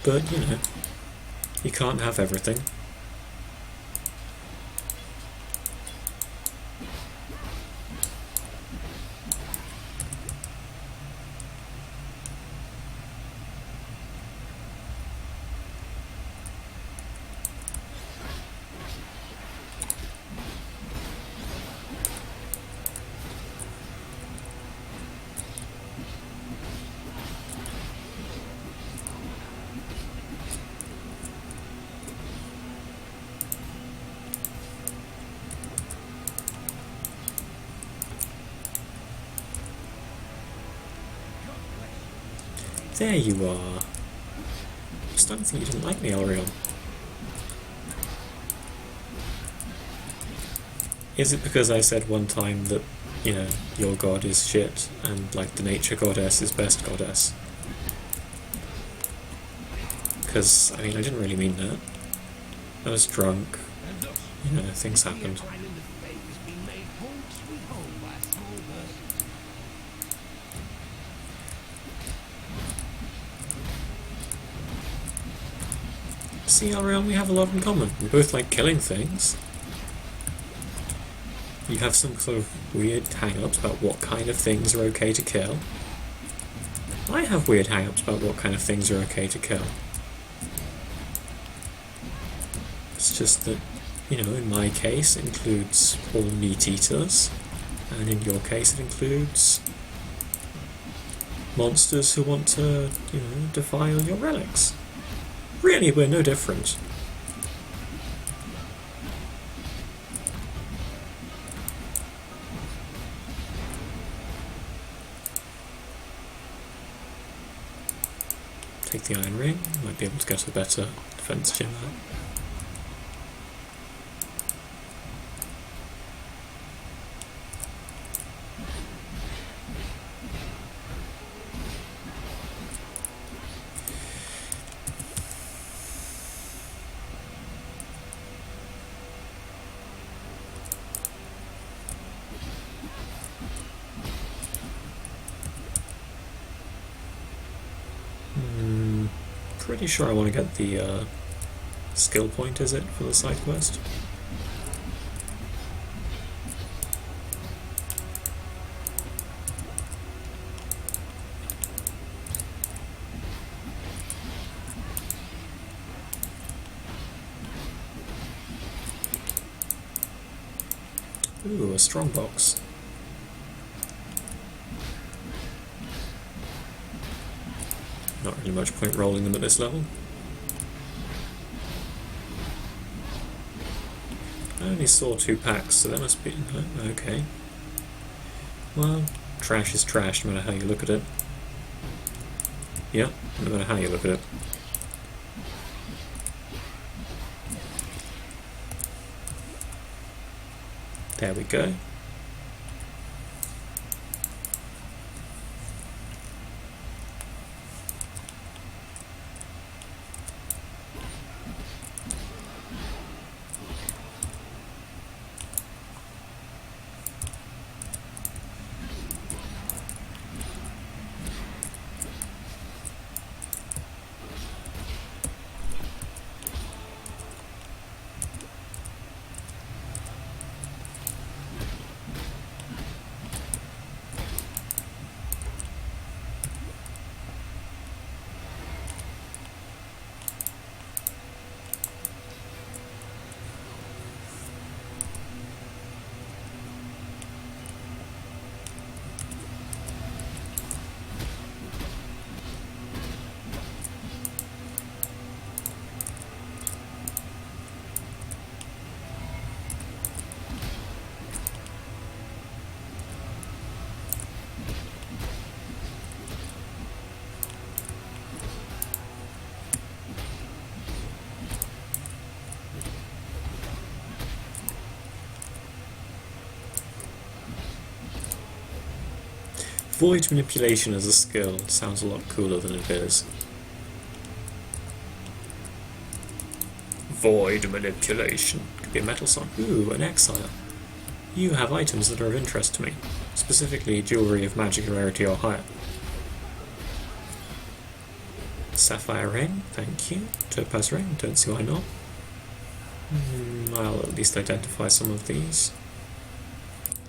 Speaker 1: But, you know, you can't have everything. There you are. I'm starting to think you didn't like me, Elrion. Is it because I said one time that, you know, your god is shit, and, like, the nature goddess is best goddess? Because, I mean, I didn't really mean that. I was drunk. You know, things happened. See, Elrion, we have a lot in common. We both like killing things. You have some sort of weird hang-ups about what kind of things are okay to kill. I have weird hang-ups about what kind of things are okay to kill. It's just that, you know, in my case, it includes all meat eaters, And in your case it includes monsters who want to, defile your relics. Really, we're no different. Take the iron ring, might be able to get a better defense gem out. Pretty sure I want to get the skill point, is it, for the side quest? Ooh, a strong box. Not really much point rolling them at this level. I only saw 2 packs, so that must be... okay. Well, trash is trash, no matter how you look at it. Yeah, no matter how you look at it. There we go. Void manipulation as a skill sounds a lot cooler than it is. Void manipulation. Could be a metal song. Ooh, an exile. You have items that are of interest to me. Specifically, jewellery of magic rarity or higher. Sapphire ring, thank you. Topaz ring, don't see why not. I'll at least identify some of these.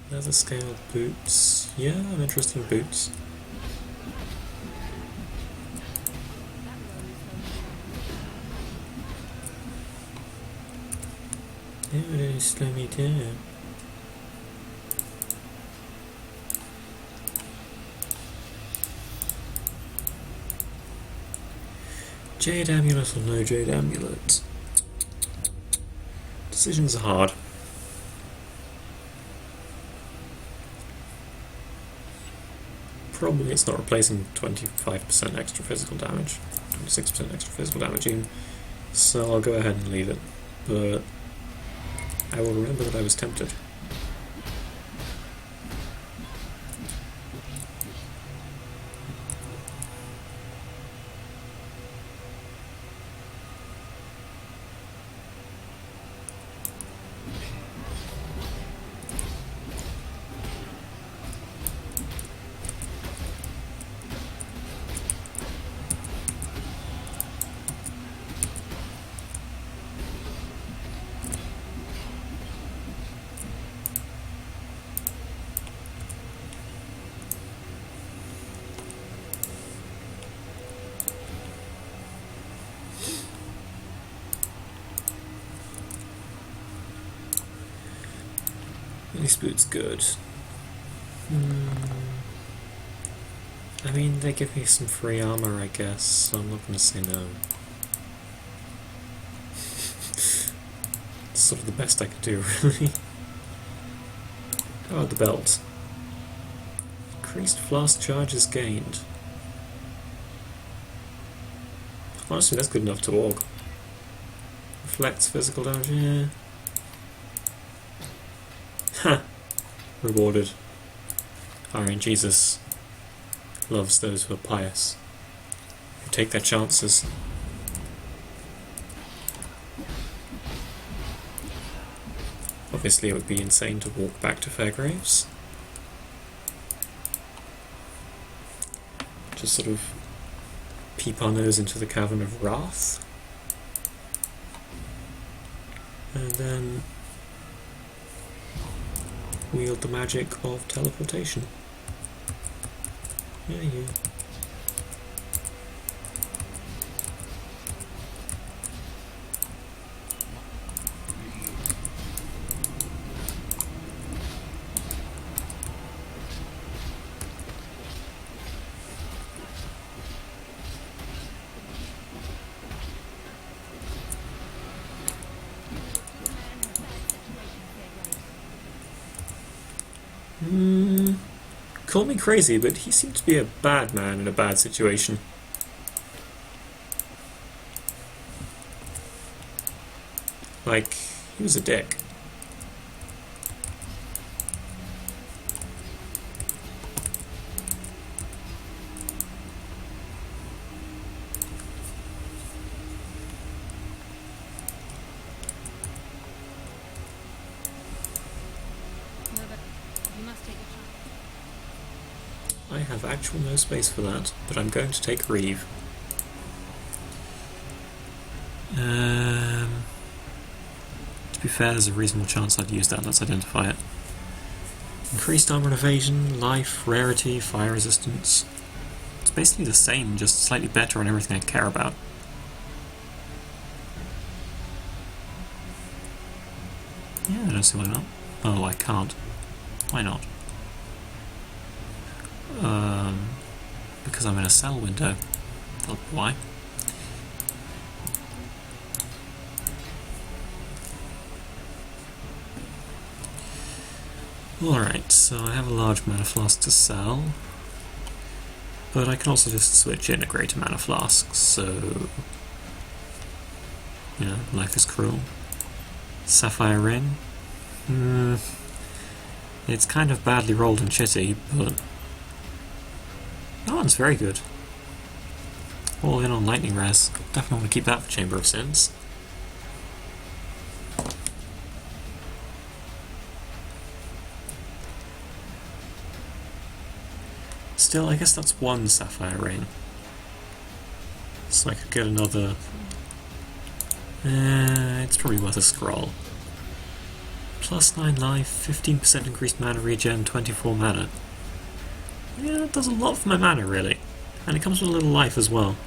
Speaker 1: Leather scale boots. Yeah, I'm interested in boots. That would really slow me down. Jade amulet or no jade amulet? Decisions are hard. Probably it's not replacing 25% extra physical damage, 26% extra physical damage even, so I'll go ahead and leave it, but I will remember that I was tempted. This boot's good. I mean, they give me some free armor, I guess, so I'm not going to say no. It's sort of the best I could do, really. Oh, the belt. Increased flask charges gained. Honestly, that's good enough to aug. Reflects physical damage, yeah. Ha! Rewarded. Iron Jesus loves those who are pious, who take their chances. Obviously it would be insane to walk back to Fairgraves. Just sort of peep our nose into the Cavern of Wrath. And then wield the magic of teleportation. Yeah. Call me crazy, but he seemed to be a bad man in a bad situation. Like, he was a dick. I have actual no space for that, but I'm going to take Reeve. To be fair, there's a reasonable chance I'd use that. Let's identify it. Increased armor and evasion, life, rarity, fire resistance. It's basically the same, just slightly better on everything I care about. Yeah, I don't see why not. Oh, I can't. Why not? Because I'm in a cell window. That'll be why. Alright, so I have a large mana flask to sell, but I can also just switch in a greater mana flask, so you know, life is cruel. Sapphire ring. It's kind of badly rolled and shitty, but that one's very good. All in on lightning res. Definitely want to keep that for Chamber of Sins. Still, I guess that's one sapphire ring. So I could get another. It's probably worth a scroll. Plus 9 life, 15% increased mana regen, 24 mana. Yeah, that does a lot for my mana, really. And it comes with a little life as well.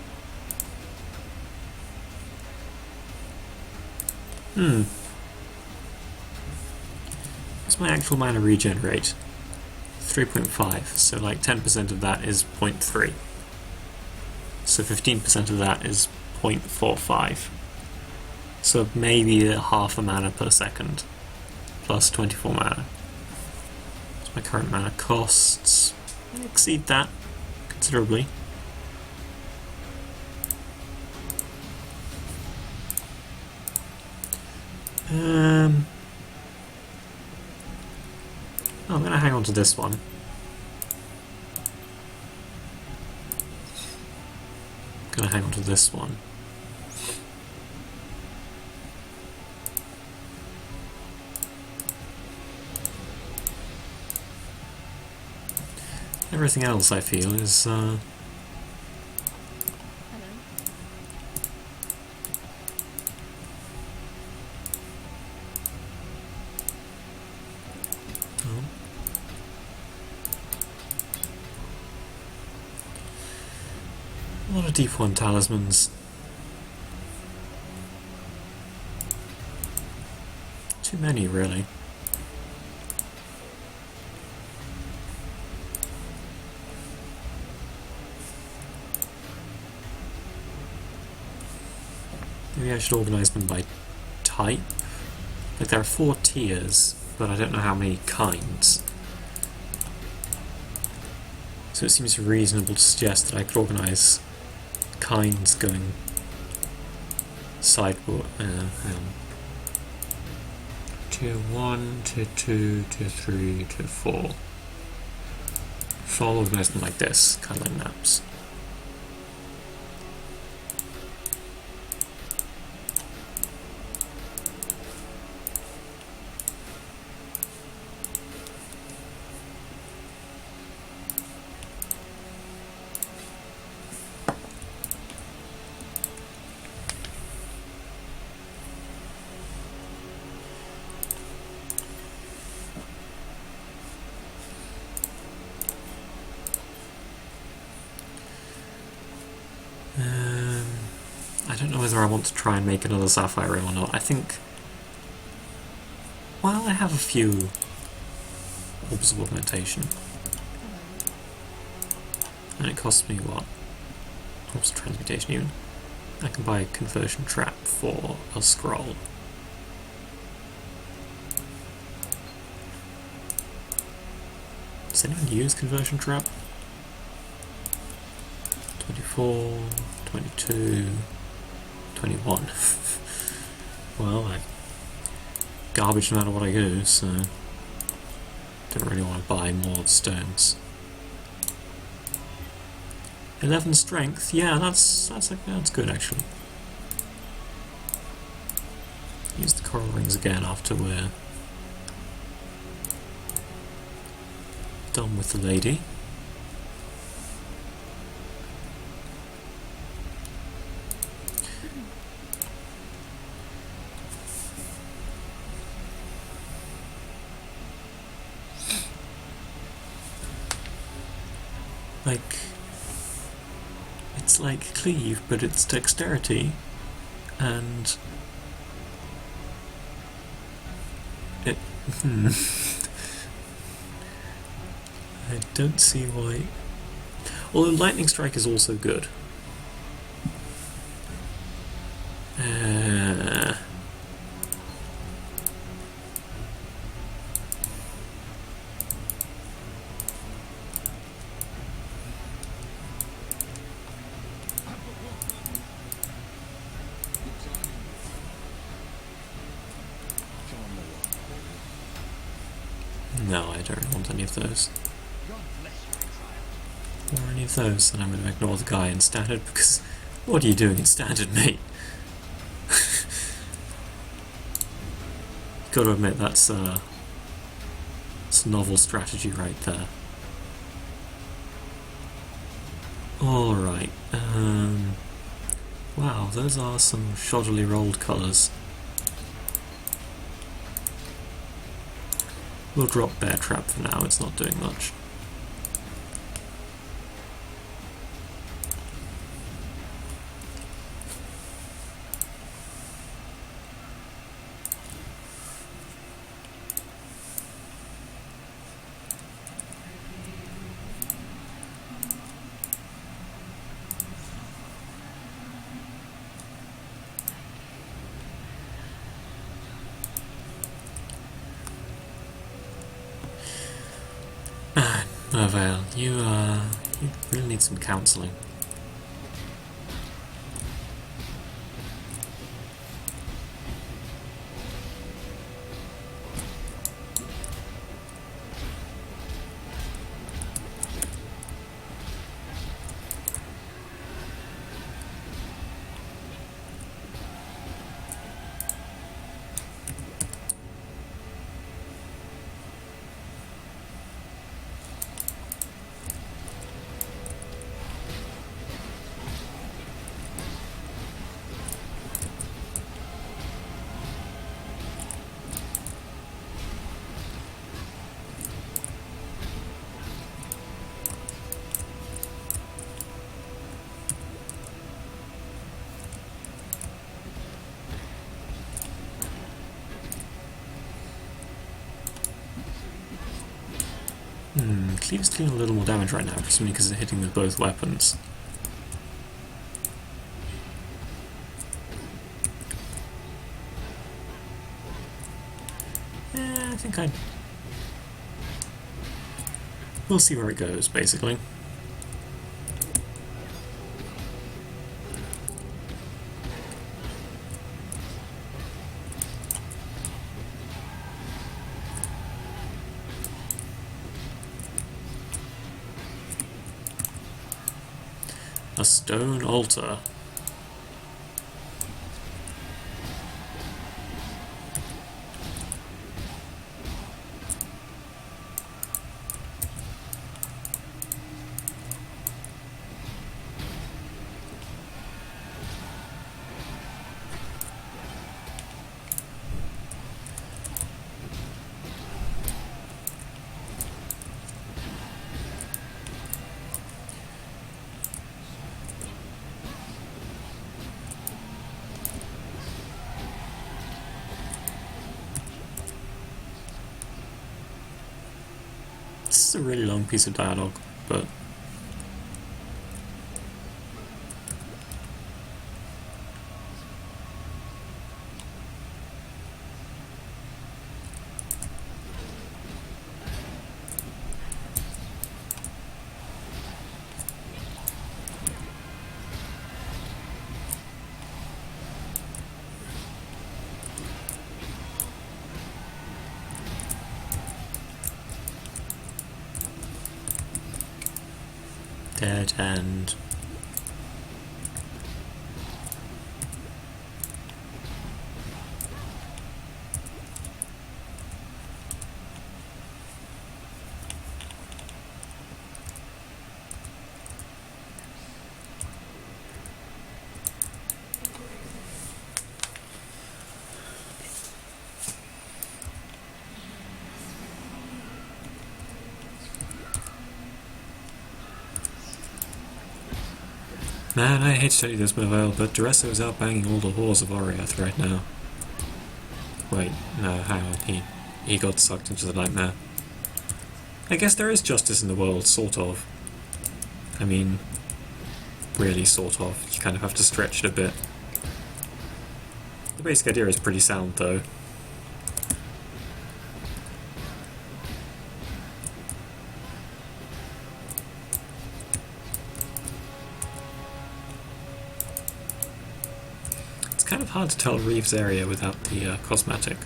Speaker 1: What's my actual mana regen rate? 3.5, so like 10% of that is 0.3. So 15% of that is 0.45. So maybe half a mana per second, plus 24 mana. So my current mana costs exceed that considerably. I'm going to hang on to this one. Going to hang on to this one. Everything else I feel is a lot of deep one talismans. Too many, really. maybe I should organise them by type. Like there are 4 tiers, but I don't know how many kinds. So it seems reasonable to suggest that I could organise kinds going sideboard. Hang on. Tier 1, Tier 2, Tier 3, Tier 4. So I'll organise them like this, kind of like maps. I don't know whether I want to try and make another Sapphire Ring or not. I think... Well, I have a few Orbs of Augmentation. And it costs me what? Orbs of Transmutation even. I can buy a Conversion Trap for a scroll. Does anyone use Conversion Trap? 24, 22, 21. Well, I garbage no matter what I do, so don't really want to buy more stones. 11 strength, yeah, that's good actually. Use the coral rings again after we're done with the lady. Like, it's like cleave, but it's dexterity, and it. I don't see why. Although lightning strike is also good. No, I don't want any of those. Or any of those, and I'm going to ignore the guy in standard because what are you doing in standard, mate? Gotta admit, that's a novel strategy right there. Alright, wow, those are some shoddily rolled colours. We'll drop Bear Trap for now, it's not doing much. Mervale, you really need some counselling. Cleave's dealing a little more damage right now, presumably because it's hitting with both weapons. I think I... We'll see where it goes, basically. A stone altar. This is a really long piece of dialogue, but dead end. Man, I hate to tell you this, Mervale, but Duresso is out banging all the whores of Oriath right now. Wait, no, hang on, he got sucked into the nightmare. I guess there is justice in the world, sort of. I mean, really sort of. You kind of have to stretch it a bit. The basic idea is pretty sound, though. Kind of hard to tell Reeves' area without the cosmetic.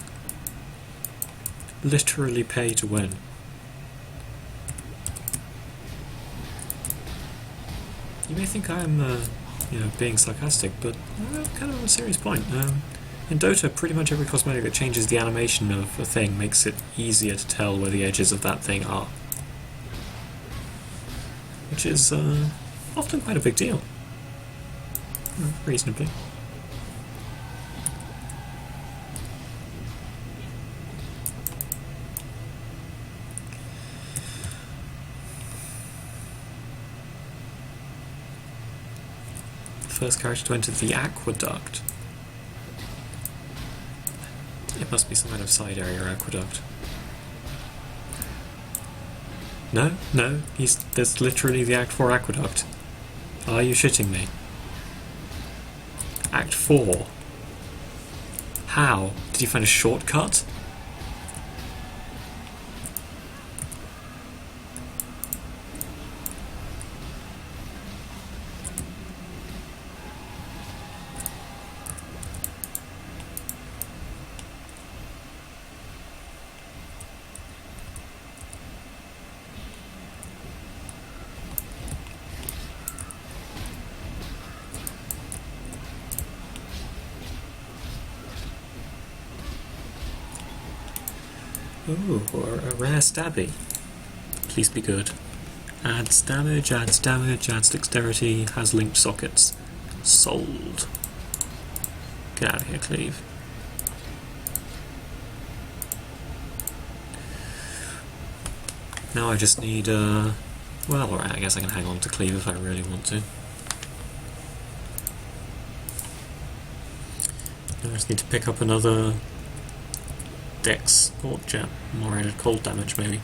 Speaker 1: Literally pay to win. You may think I'm, being sarcastic, but kind of on a serious point. In Dota, pretty much every cosmetic that changes the animation of a thing makes it easier to tell where the edges of that thing are. Which is often quite a big deal. Reasonably. First character to enter the aqueduct. It must be some kind of side area aqueduct. No, there's literally the Act 4 aqueduct. Are you shitting me? Act 4? How? Did you find a shortcut? Ooh, or a rare stabby. Please be good. Adds damage, adds dexterity, has linked sockets. Sold. Get out of here, Cleve. Now I just need, well, alright, I guess I can hang on to Cleve if I really want to. I just need to pick up another Dex or gem, more added cold damage maybe.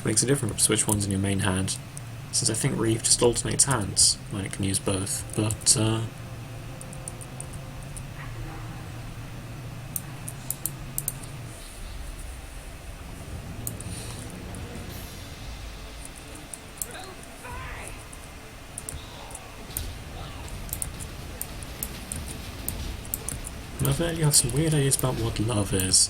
Speaker 1: makes a difference which one's in your main hand, since I think Reeve just alternates hands when it can use both, but Mother, you have some weird ideas about what love is.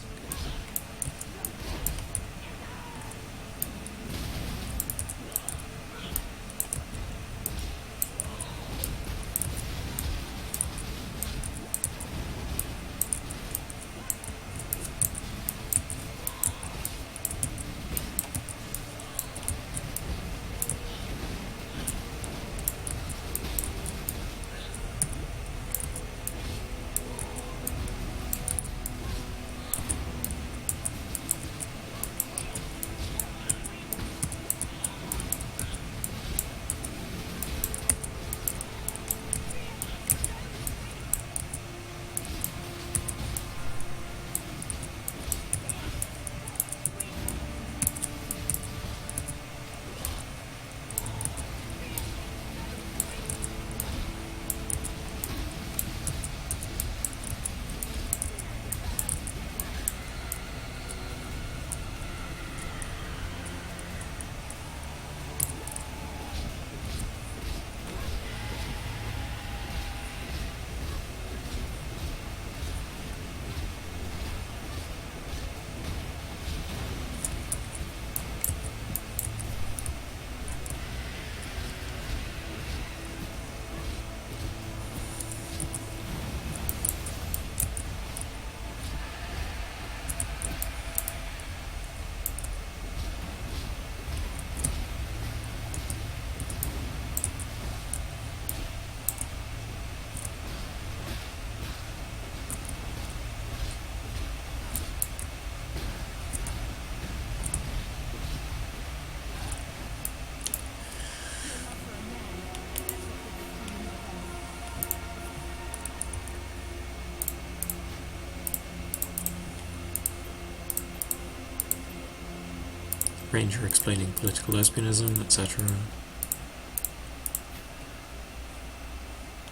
Speaker 1: Ranger explaining political lesbianism, etc.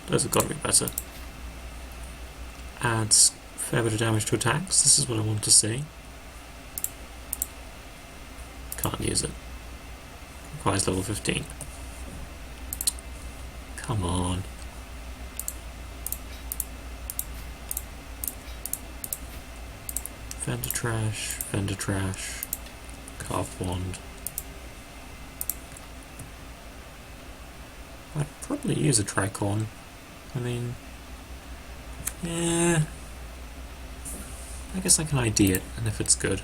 Speaker 1: Those have got to be better. Adds a fair bit of damage to attacks. This is what I want to see. Can't use it. Requires level 15. Come on. Fender trash. Carved wand. I'd probably use a tricorn. I mean, yeah. I guess I can ID it, and if it's good.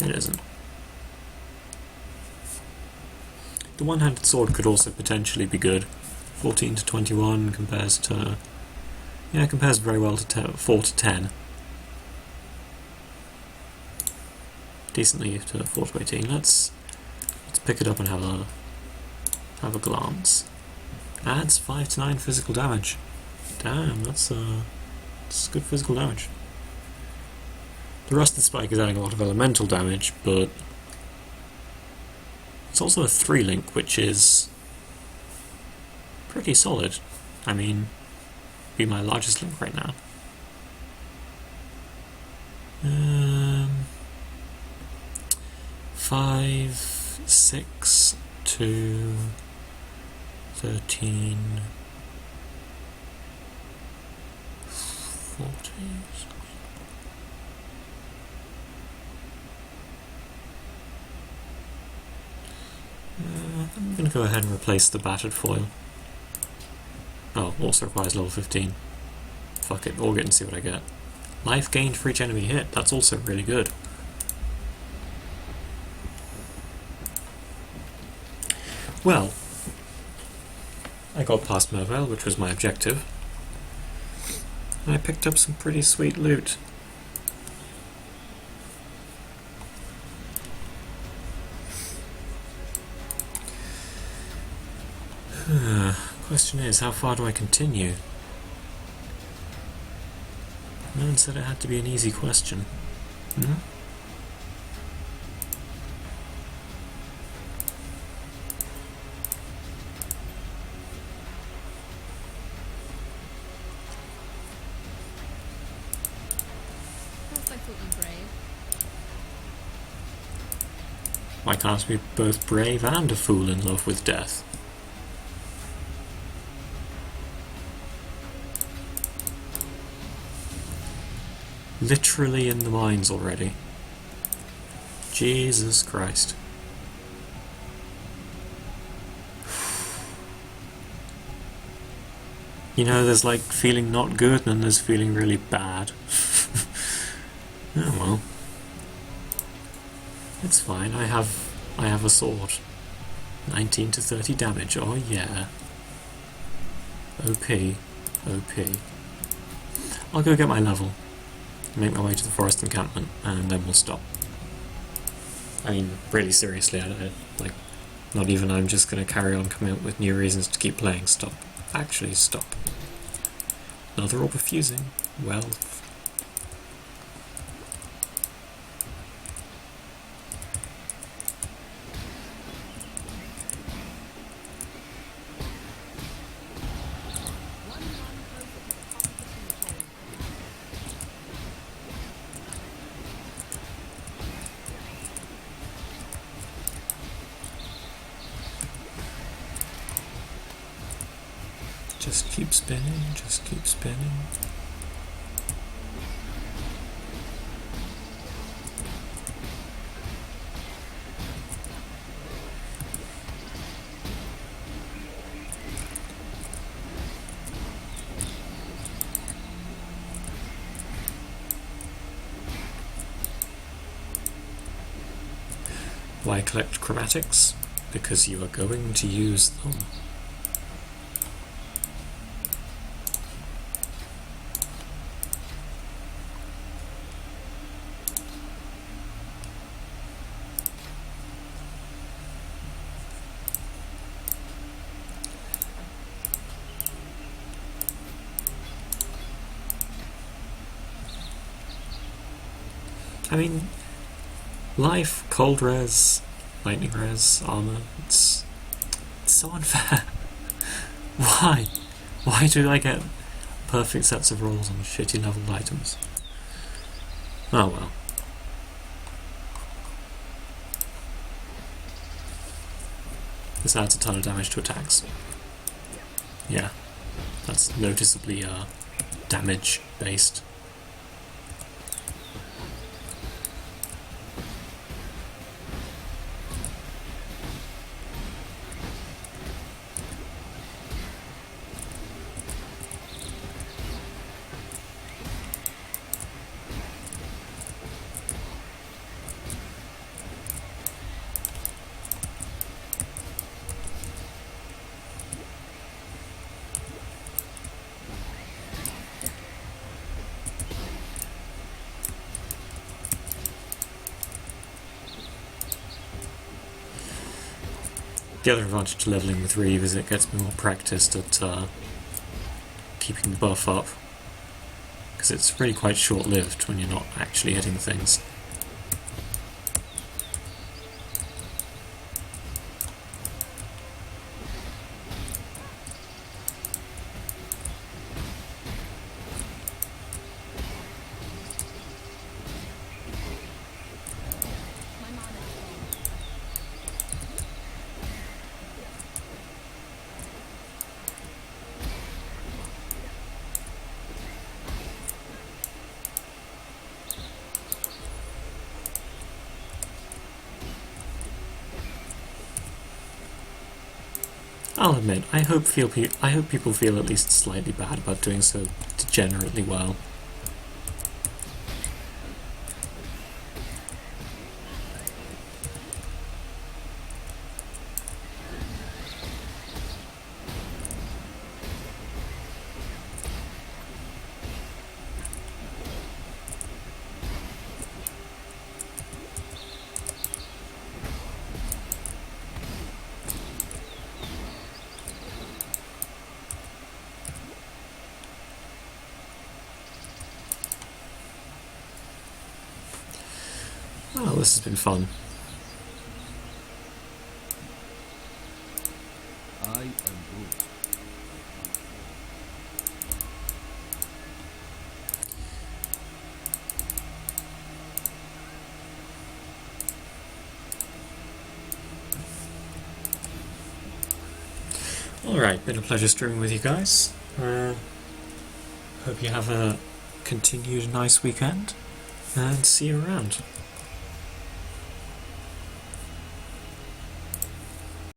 Speaker 1: It isn't. The one-handed sword could also potentially be good. 14 to 21 compares to... yeah, it compares very well to 4 to 10. Decently to 4 to 18. Let's pick it up and have a glance. Adds 5 to 9 physical damage. Damn, that's good physical damage. The Rusted Spike is adding a lot of elemental damage, but it's also a 3-link, which is pretty solid. I mean, be my largest link right now. 5, 6, 2, 13, 40. I'm going to go ahead and replace the battered foil. Oh, also requires level 15. Fuck it, Augit and see what I get. Life gained for each enemy hit, that's also really good. Well, I got past Mervale, which was my objective. And I picked up some pretty sweet loot. Question is, how far do I continue? No one said it had to be an easy question.
Speaker 2: thought you brave.
Speaker 1: Why can't we be both brave and a fool in love with death? Literally in the mines already. Jesus Christ. You know, there's like feeling not good and there's feeling really bad. Oh well. It's fine, I have a sword. 19 to 30 damage, oh yeah. OP. OP. I'll go get my level. Make my way to the forest encampment and then we'll stop. I mean, really seriously, like, not even I'm just going to carry on coming up with new reasons to keep playing. Stop. Actually, stop. Another orb of fusing. Wealth. Just keep spinning, just keep spinning. Why collect chromatics? Because you are going to use them. I mean, life, cold res, lightning res, armor, it's so unfair. Why? Why do I get perfect sets of rolls on shitty leveled items? Oh well. This adds a ton of damage to attacks. Yeah, that's noticeably damage based. The other advantage to levelling with Reeve is it gets me more practiced at keeping the buff up, because it's really quite short-lived when you're not actually hitting things. I'll admit, I hope people feel at least slightly bad about doing so degenerately well. Well, this has been fun.
Speaker 3: I am good.
Speaker 1: Alright, been a pleasure streaming with you guys. Hope you have a continued nice weekend, and see you around.